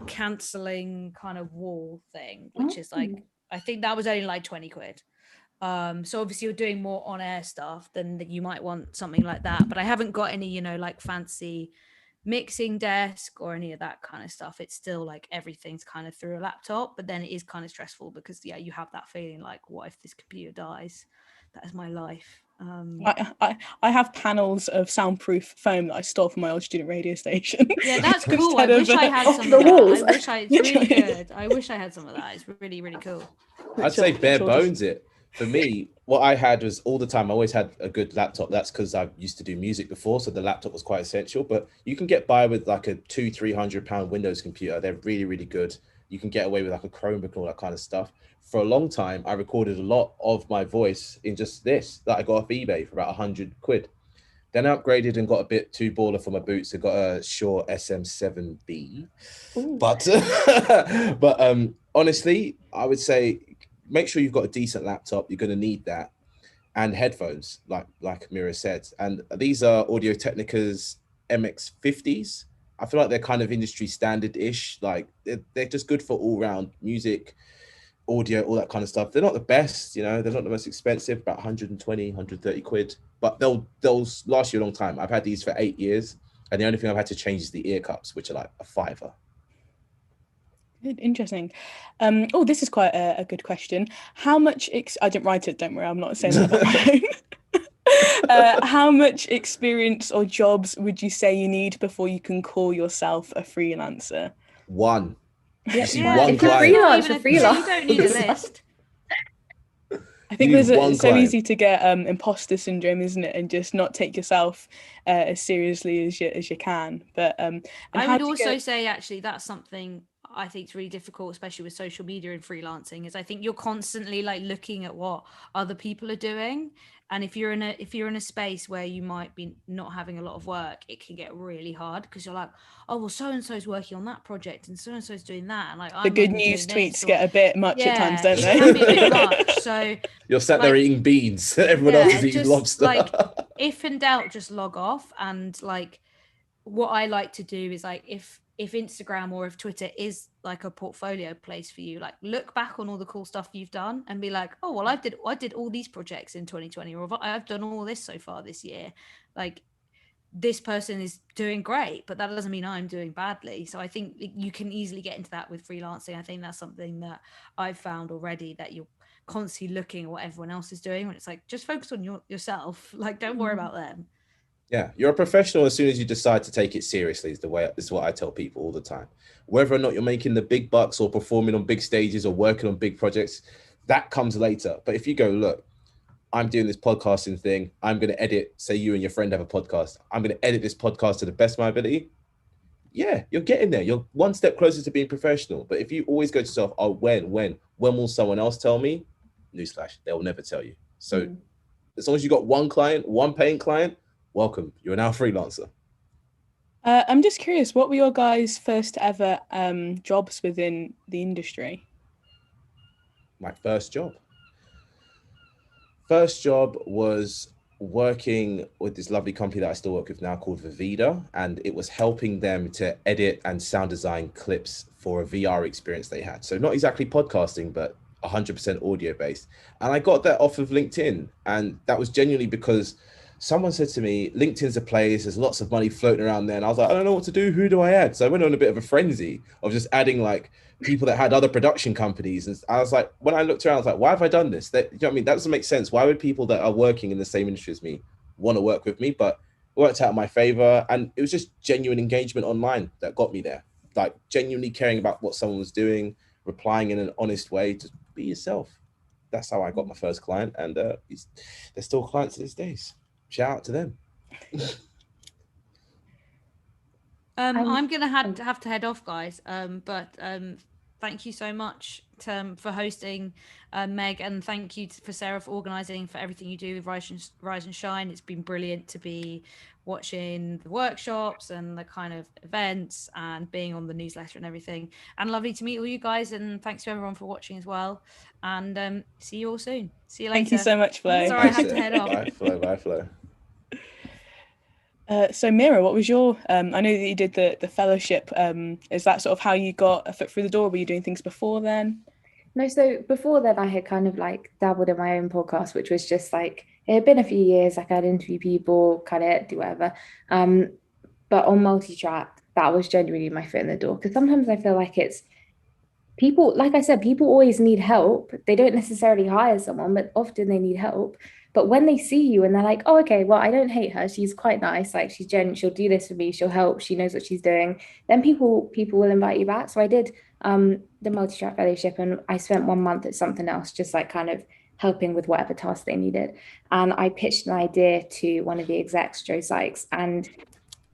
[SPEAKER 4] cancelling kind of wall thing, which is like, I think that was only like 20 quid. So obviously you're doing more on air stuff, then you might want something like that. But I haven't got any, you know, like fancy mixing desk or any of that kind of stuff. It's still like everything's kind of through a laptop, but then it is kind of stressful because you have that feeling like, what if this computer dies? That is my life.
[SPEAKER 1] I have panels of soundproof foam that I stole from my old student radio station.
[SPEAKER 4] Yeah, that's cool. I wish I had some
[SPEAKER 2] of that.
[SPEAKER 4] It's really good. I wish I had some of that. It's really, really cool.
[SPEAKER 3] I'd say bare bones it. For me, what I had was all the time, I always had a good laptop. That's because I used to do music before, so the laptop was quite essential. But you can get by with like a £200-300 Windows computer. They're really, really good. You can get away with like a Chromebook and all that kind of stuff. For a long time, I recorded a lot of my voice in just this that I got off eBay for about 100 quid. Then I upgraded and got a bit too baller for my boots. I got a Shure SM7B. But honestly, I would say make sure you've got a decent laptop. You're going to need that, and headphones, like Mira said. And these are Audio Technica's MX50s. I feel like they're kind of industry standard-ish. Like they're just good for all-round music, audio, all that kind of stuff. They're not the best, you know, they're not the most expensive, about 120, 130 quid, but they'll last you a long time. I've had these for 8 years, and the only thing I've had to change is the ear cups, which are like a £5.
[SPEAKER 1] Interesting. Oh, this is quite a good question. How much I didn't write it, don't worry, I'm not saying that on my own. How much experience or jobs would you say you need before you can call yourself a freelancer?
[SPEAKER 3] One.
[SPEAKER 2] Yeah,
[SPEAKER 3] one
[SPEAKER 2] if you're
[SPEAKER 3] client.
[SPEAKER 2] freelance,
[SPEAKER 4] you don't need a list.
[SPEAKER 1] I think it's so easy to get imposter syndrome, isn't it, and just not take yourself as seriously as you can. But
[SPEAKER 4] I would also say actually that's something I think it's really difficult, especially with social media and freelancing, is I think you're constantly like looking at what other people are doing. And if you're in a space where you might be not having a lot of work, it can get really hard because you're like, oh well, so and so's working on that project and so and so's doing that, and like
[SPEAKER 1] the good news tweets get a bit much at times, don't they?
[SPEAKER 4] It can be a bit much. So
[SPEAKER 3] you're sat there eating beans, everyone else is eating lobster.
[SPEAKER 4] Like, if in doubt, just log off. And like, what I like to do is like, if Instagram or if Twitter is like a portfolio place for you, like look back on all the cool stuff you've done and be like, oh well, I did all these projects in 2020, or I've done all this so far this year. Like, this person is doing great, but that doesn't mean I'm doing badly. So I think you can easily get into that with freelancing. I think that's something that I've found already, that you're constantly looking at what everyone else is doing, when it's like, just focus on yourself. Like, don't worry about them.
[SPEAKER 3] Yeah, you're a professional as soon as you decide to take it seriously, is what I tell people all the time. Whether or not you're making the big bucks or performing on big stages or working on big projects, that comes later. But if you go, look, I'm doing this podcasting thing, I'm going to edit, say you and your friend have a podcast, I'm going to edit this podcast to the best of my ability. Yeah, you're getting there. You're one step closer to being professional. But if you always go to yourself, oh, when will someone else tell me? Newsflash, they'll never tell you. So as long as you got one client, one paying client, welcome, you're now a freelancer.
[SPEAKER 1] I'm just curious, what were your guys' first ever jobs within the industry?
[SPEAKER 3] My first job was working with this lovely company that I still work with now called Vivida, and it was helping them to edit and sound design clips for a VR experience they had. So not exactly podcasting, but 100% audio based. And I got that off of LinkedIn, and that was genuinely because someone said to me, LinkedIn's a place, there's lots of money floating around there. And I was like, I don't know what to do. Who do I add? So I went on a bit of a frenzy of just adding like people that had other production companies. And I was like, when I looked around, I was like, why have I done this? You know what I mean? That doesn't make sense. Why would people that are working in the same industry as me want to work with me? But it worked out in my favor. And it was just genuine engagement online that got me there. Like genuinely caring about what someone was doing, replying in an honest way, to be yourself. That's how I got my first client. And they're still clients to these days. Shout out to them.
[SPEAKER 4] I'm gonna have to head off, guys. But thank you so much for hosting, Meg, and thank you for Sarah for organising for everything you do with Rise and Shine. It's been brilliant to be watching the workshops and the kind of events and being on the newsletter and everything. And lovely to meet all you guys. And thanks to everyone for watching as well. And see you all soon. See you later.
[SPEAKER 1] Thank you so much, Flo.
[SPEAKER 4] Sorry, I have to head off.
[SPEAKER 3] Bye, Flo. Bye, Flo.
[SPEAKER 1] So Mira, what was your I know that you did the fellowship, is that sort of how you got a foot through the door? Were you doing things before then?
[SPEAKER 2] No, so before then I had kind of like dabbled in my own podcast, which was just like, it had been a few years, like I'd interview people, cut it, do whatever. But on multi-track, that was genuinely my foot in the door, because sometimes I feel like it's people, like I said, people always need help. They don't necessarily hire someone, but often they need help. But when they see you and they're like, oh, okay, well, I don't hate her, she's quite nice, like she's genuine, she'll do this for me, she'll help, she knows what she's doing, then people will invite you back. So I did the multi-track fellowship, and I spent 1 month at something else, just like kind of helping with whatever task they needed. And I pitched an idea to one of the execs, Joe Sykes, and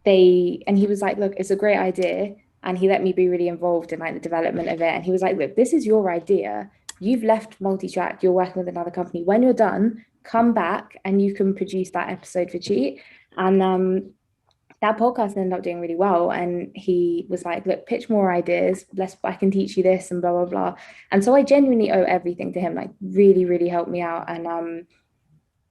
[SPEAKER 2] he was like, look, it's a great idea. And he let me be really involved in like the development of it. And he was like, look, this is your idea. You've left multi-track, you're working with another company. When you're done, come back and you can produce that episode for cheap. And that podcast ended up doing really well. And he was like, look, pitch more ideas. I can teach you this and blah, blah, blah. And so I genuinely owe everything to him, like really, really helped me out. And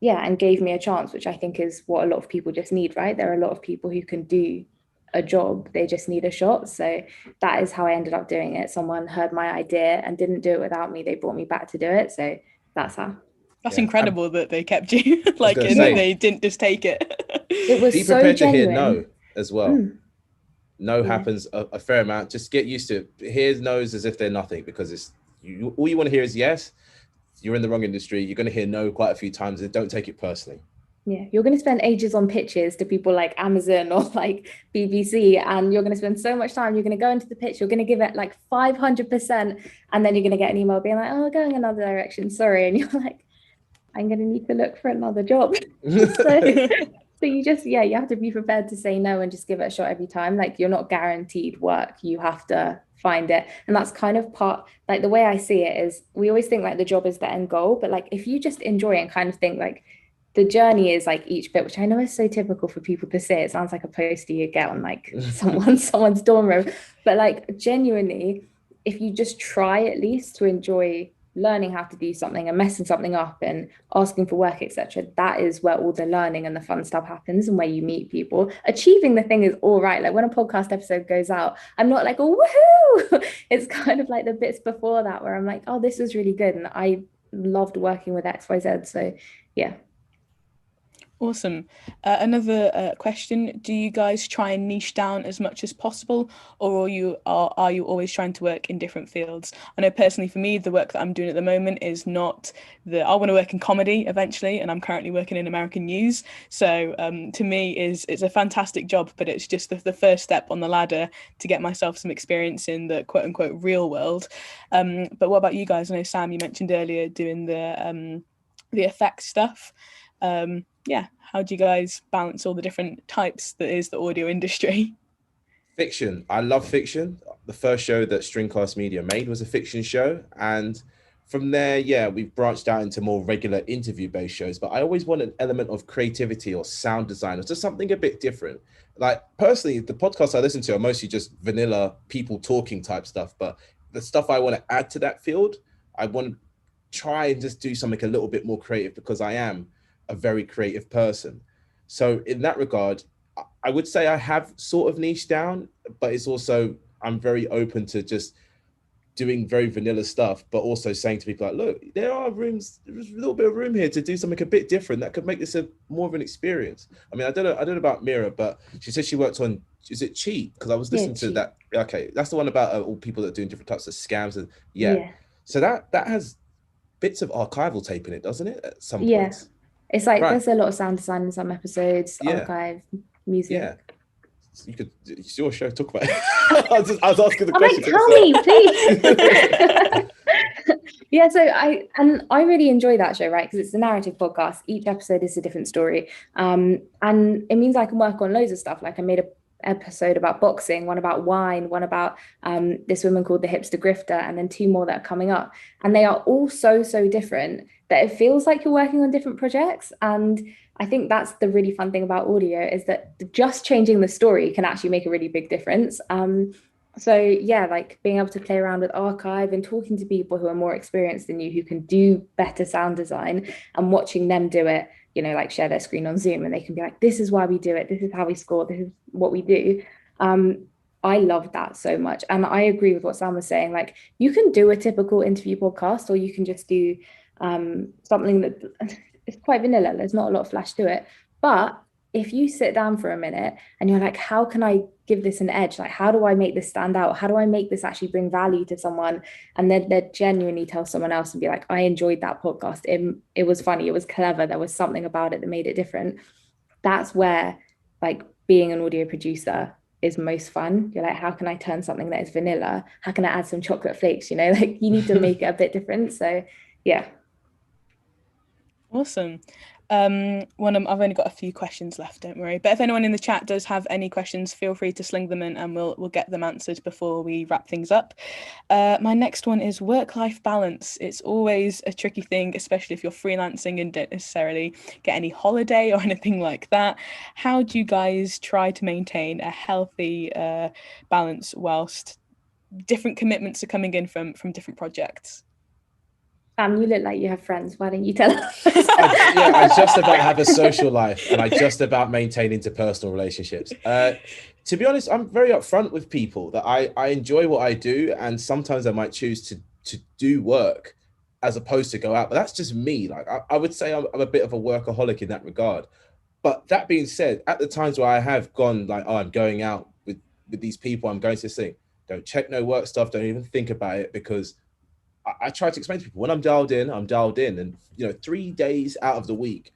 [SPEAKER 2] and gave me a chance, which I think is what a lot of people just need, right? There are a lot of people who can do a job, they just need a shot. So that is how I ended up doing it. Someone heard my idea and didn't do it without me. They brought me back to do it. So that's how.
[SPEAKER 1] That's incredible that they kept you, like, and that they didn't just take it.
[SPEAKER 2] It was
[SPEAKER 3] be
[SPEAKER 2] so
[SPEAKER 3] prepared
[SPEAKER 2] genuine.
[SPEAKER 3] to hear no as well. No happens a fair amount. Just get used to it. Hear no's as if they're nothing, because it's all you want to hear is yes. You're in the wrong industry. You're going to hear no quite a few times, and don't take it personally.
[SPEAKER 2] Yeah, you're going to spend ages on pitches to people like Amazon or like BBC, and you're going to spend so much time. You're going to go into the pitch, you're going to give it like 500%, and then you're going to get an email being like, oh, going another direction, sorry. And you're like, I'm going to need to look for another job. So you just, you have to be prepared to say no and just give it a shot every time. Like, you're not guaranteed work. You have to find it. And that's kind of like the way I see it is, we always think like the job is the end goal, but like if you just enjoy it and kind of think like the journey is like each bit, which I know is so typical for people to say. It sounds like a poster you get on like someone's dorm room. But like genuinely, if you just try at least to enjoy learning how to do something and messing something up and asking for work, etc., that is where all the learning and the fun stuff happens, and where you meet people. Achieving the thing is all right. Like when a podcast episode goes out, I'm not like, oh, woohoo. It's kind of like the bits before that where I'm like, oh, this was really good and I loved working with XYZ. So yeah.
[SPEAKER 1] Awesome. Another question: do you guys try and niche down as much as possible, or are you always trying to work in different fields? I know personally for me, the work that I'm doing at the moment is not I want to work in comedy eventually, and I'm currently working in American news. So to me, it's a fantastic job, but it's just the first step on the ladder to get myself some experience in the quote unquote real world. But what about you guys? I know Sam, you mentioned earlier doing the effects stuff. How do you guys balance all the different types that is the audio industry?
[SPEAKER 3] Fiction. I love fiction. The first show that Stringcast Media made was a fiction show, and from there, we've branched out into more regular interview-based shows. But I always want an element of creativity or sound design, or just something a bit different. Like personally, the podcasts I listen to are mostly just vanilla people talking type stuff. But the stuff I want to add to that field, I want to try and just do something a little bit more creative, because I am a very creative person. So in that regard, I would say I have sort of niched down, but it's also, I'm very open to just doing very vanilla stuff, but also saying to people like, look, there's a little bit of room here to do something a bit different that could make this more of an experience. I mean, I don't know about Mira, but she said she worked on, is it Cheat? Because I was listening to that. Okay, that's the one about all people that are doing different types of scams. And so that has bits of archival tape in it, doesn't it, at some points?
[SPEAKER 2] It's like there's a lot of sound design in some episodes, archive, music. Yeah,
[SPEAKER 3] it's your show. Talk about it. I was asking the question.
[SPEAKER 2] Tell me, please. So I really enjoy that show, right? Because it's a narrative podcast. Each episode is a different story, and it means I can work on loads of stuff. Like I made a episode about boxing, one about wine, one about this woman called the hipster grifter, and then 2 more that are coming up. And they are all so different that it feels like you're working on different projects. And I think that's the really fun thing about audio, is that just changing the story can actually make a really big difference. So yeah, like being able to play around with archive and talking to people who are more experienced than you, who can do better sound design, and watching them do it, you know, like share their screen on Zoom and they can be like, this is why we do it, this is how we score, this is what we do. I love that so much. And I agree with what Sam was saying. Like, you can do a typical interview podcast, or you can just do something that is quite vanilla. There's not a lot of flash to it. But if you sit down for a minute and you're like, how can I give this an edge? Like, how do I make this stand out? How do I make this actually bring value to someone? And then they'd genuinely tell someone else and be like, I enjoyed that podcast. It was funny. It was clever. There was something about it that made it different. That's where, like, being an audio producer is most fun. You're like, how can I turn something that is vanilla? How can I add some chocolate flakes? You know, like, you need to make it a bit different. So yeah.
[SPEAKER 1] Awesome. I've only got a few questions left, don't worry. But if anyone in the chat does have any questions, feel free to sling them in and we'll get them answered before we wrap things up. My next one is work-life balance. It's always a tricky thing, especially if you're freelancing and don't necessarily get any holiday or anything like that. How do you guys try to maintain a healthy balance whilst different commitments are coming in from different projects?
[SPEAKER 2] You look like you have friends. Why don't you tell us?
[SPEAKER 3] I just about have a social life, and I just about maintain interpersonal relationships. To be honest, I'm very upfront with people that I enjoy what I do, and sometimes I might choose to do work as opposed to go out. But that's just me. Like, I would say I'm a bit of a workaholic in that regard. But that being said, at the times where I have gone like, oh, I'm going out with these people, I'm going to this thing, don't check no work stuff, don't even think about it, because I try to explain to people, when I'm dialed in, I'm dialed in. And, you know, 3 days out of the week,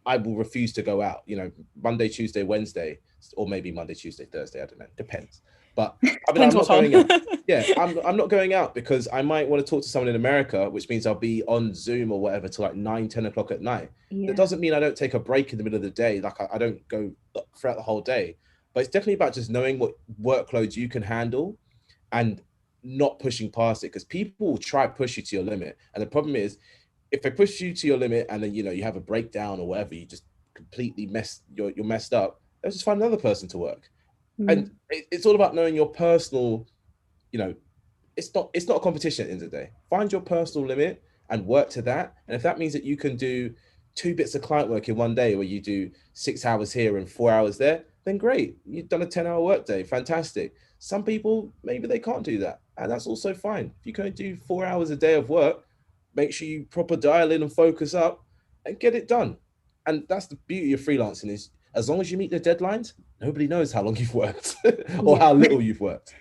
[SPEAKER 3] I will refuse to go out, you know, Monday, Tuesday, Wednesday, or maybe Monday, Tuesday, Thursday, I don't know, depends. But I mean, I'm not going out. Yeah, I'm not going out because I might want to talk to someone in America, which means I'll be on Zoom or whatever till like 9, 10 o'clock at night. Yeah. That doesn't mean I don't take a break in the middle of the day. Like, I don't go throughout the whole day. But it's definitely about just knowing what workloads you can handle and not pushing past it, because people will try to push you to your limit. And the problem is, if they push you to your limit and then, you know, you have a breakdown or whatever, you just completely you're messed up, they'll just find another person to work. And it's all about knowing your personal, you know, it's not a competition at the end of the day. Find your personal limit and work to that. And if that means that you can do 2 bits of client work in one day, where you do 6 hours here and 4 hours there, then great. You've done a 10-hour work day. Fantastic. Some people, maybe they can't do that. And that's also fine. If you can do 4 hours a day of work, make sure you proper dial in and focus up and get it done. And that's the beauty of freelancing, is as long as you meet the deadlines, nobody knows how long you've worked or how little you've worked.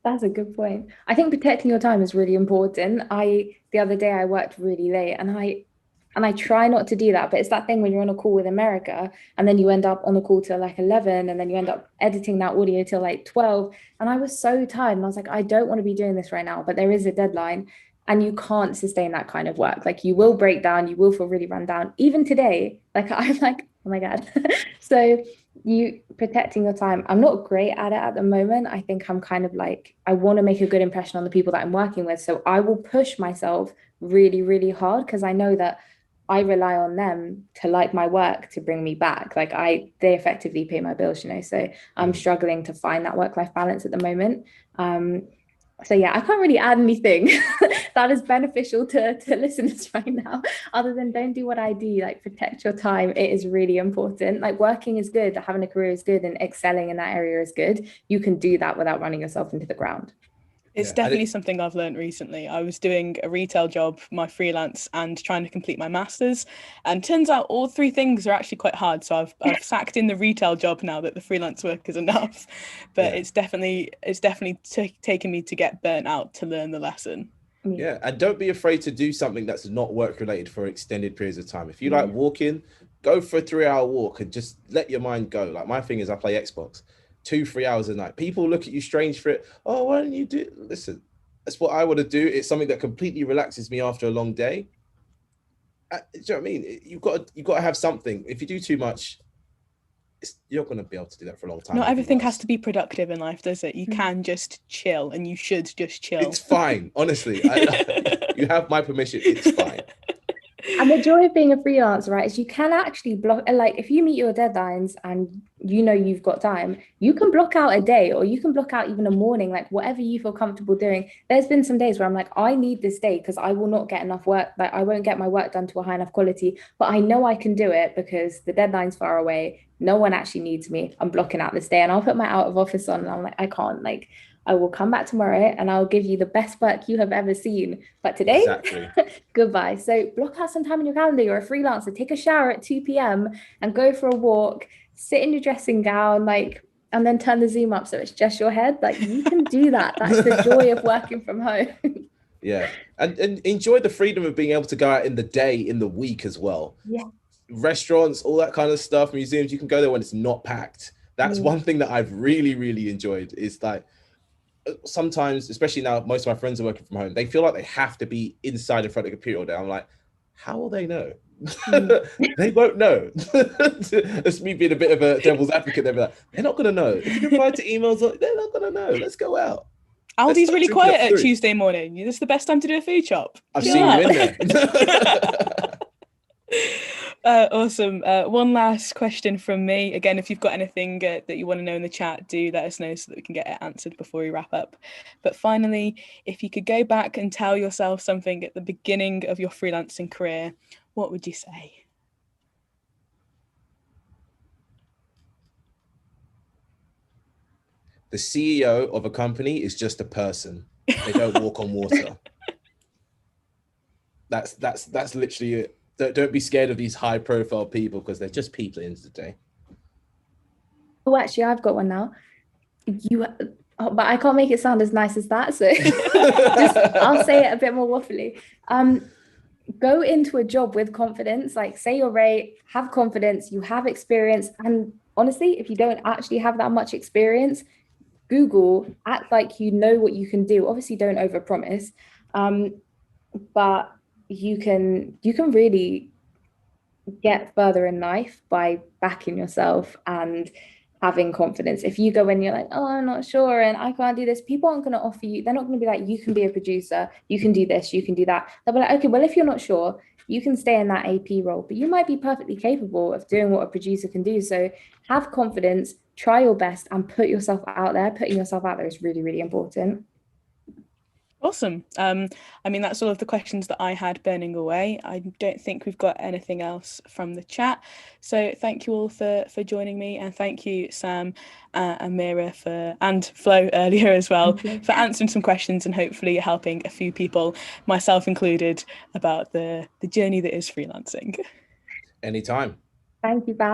[SPEAKER 2] That's a good point. I think protecting your time is really important. The other day I worked really late, and I try not to do that, but it's that thing when you're on a call with America and then you end up on a call till like 11, and then you end up editing that audio till like 12. And I was so tired, and I was like, I don't want to be doing this right now, but there is a deadline, and you can't sustain that kind of work. Like, you will break down, you will feel really run down. Even today, like, I'm like, oh my God. So you protecting your time. I'm not great at it at the moment. I think I'm kind of like, I want to make a good impression on the people that I'm working with. So I will push myself really, really hard, because I know that I rely on them to like my work to bring me back. Like, they effectively pay my bills, you know, so I'm struggling to find that work-life balance at the moment. So yeah, I can't really add anything that is beneficial to listeners right now, other than don't do what I do, like protect your time. It is really important. Like, working is good, having a career is good, and excelling in that area is good. You can do that without running yourself into the ground.
[SPEAKER 1] It's definitely something I've learned recently. I was doing a retail job, my freelance, and trying to complete my master's. And turns out all 3 things are actually quite hard. So I've sacked in the retail job now that the freelance work is enough. But it's definitely taken me to get burnt out to learn the lesson.
[SPEAKER 3] Yeah, and don't be afraid to do something that's not work related for extended periods of time. If you like walking, go for a 3-hour walk and just let your mind go. Like, my thing is, I play Xbox 2-3 hours a night. People look at you strange for it. Oh, why don't you do? Listen, that's what I want to do. It's something that completely relaxes me after a long day. Do you know what I mean? You've got to have something. If you do too much, you're going to be able to do that for a long time.
[SPEAKER 1] Not everything has to be productive in life, does it? You can just chill, and you should just chill.
[SPEAKER 3] It's fine, honestly. You have my permission. It's fine.
[SPEAKER 2] And the joy of being a freelancer, right, is you can actually block, like if you meet your deadlines and you know you've got time, you can block out a day, or you can block out even a morning, like whatever you feel comfortable doing. There's been some days where I'm like, I need this day because I will not get enough work, like I won't get my work done to a high enough quality, but I know I can do it because the deadline's far away. No one actually needs me. I'm blocking out this day, and I'll put my out of office on, and I'm like, I can't, like, I will come back tomorrow and I'll give you the best work you have ever seen. But today,
[SPEAKER 3] exactly.
[SPEAKER 2] Goodbye. So block out some time in your calendar. You're a freelancer. Take a shower at 2 p.m. and go for a walk. Sit in your dressing gown, like, and then turn the zoom up so it's just your head. Like, you can do that. That's the joy of working from home.
[SPEAKER 3] Yeah. And enjoy the freedom of being able to go out in the day, in the week as well.
[SPEAKER 2] Yeah.
[SPEAKER 3] Restaurants, all that kind of stuff, museums, you can go there when it's not packed. That's one thing that I've really, really enjoyed, is like, sometimes, especially now, most of my friends are working from home, they feel like they have to be inside in front of the computer all day. I'm like, how will they know? They won't know. That's me being a bit of a devil's advocate. They're like, they're not going to know. If you reply to emails, they're not going to know. Let's go out.
[SPEAKER 1] Aldi's really quiet at Tuesday morning. This is the best time to do a food shop.
[SPEAKER 3] I've seen you in there.
[SPEAKER 1] Awesome. One last question from me. Again, if you've got anything that you want to know in the chat, do let us know so that we can get it answered before we wrap up. But finally, if you could go back and tell yourself something at the beginning of your freelancing career, what would you say?
[SPEAKER 3] The CEO of a company is just a person. They don't walk on water. That's literally it. Don't be scared of these high profile people, because they're just people at the end of the day.
[SPEAKER 2] Oh, actually, I've got one now. But I can't make it sound as nice as that. So I'll say it a bit more waffly. Go into a job with confidence, like say your rate, have confidence, you have experience. And honestly, if you don't actually have that much experience, Google, act like you know what you can do. Obviously, don't overpromise. But you can really get further in life by backing yourself and having confidence. If you go in, you're like, oh, I'm not sure and I can't do this, people aren't going to offer you, they're not going to be like, you can be a producer, you can do this, you can do that. They'll be like, okay, well, if you're not sure, you can stay in that AP role, but you might be perfectly capable of doing what a producer can do. So have confidence, try your best, and put yourself out there. Putting yourself out there is really, really important.
[SPEAKER 1] Awesome. I mean, that's all of the questions that I had burning away. I don't think we've got anything else from the chat. So thank you all for joining me, and thank you, Sam and Mira and Flo earlier as well, for answering some questions and hopefully helping a few people, myself included, about the journey that is freelancing.
[SPEAKER 3] Anytime.
[SPEAKER 2] Thank you, Val.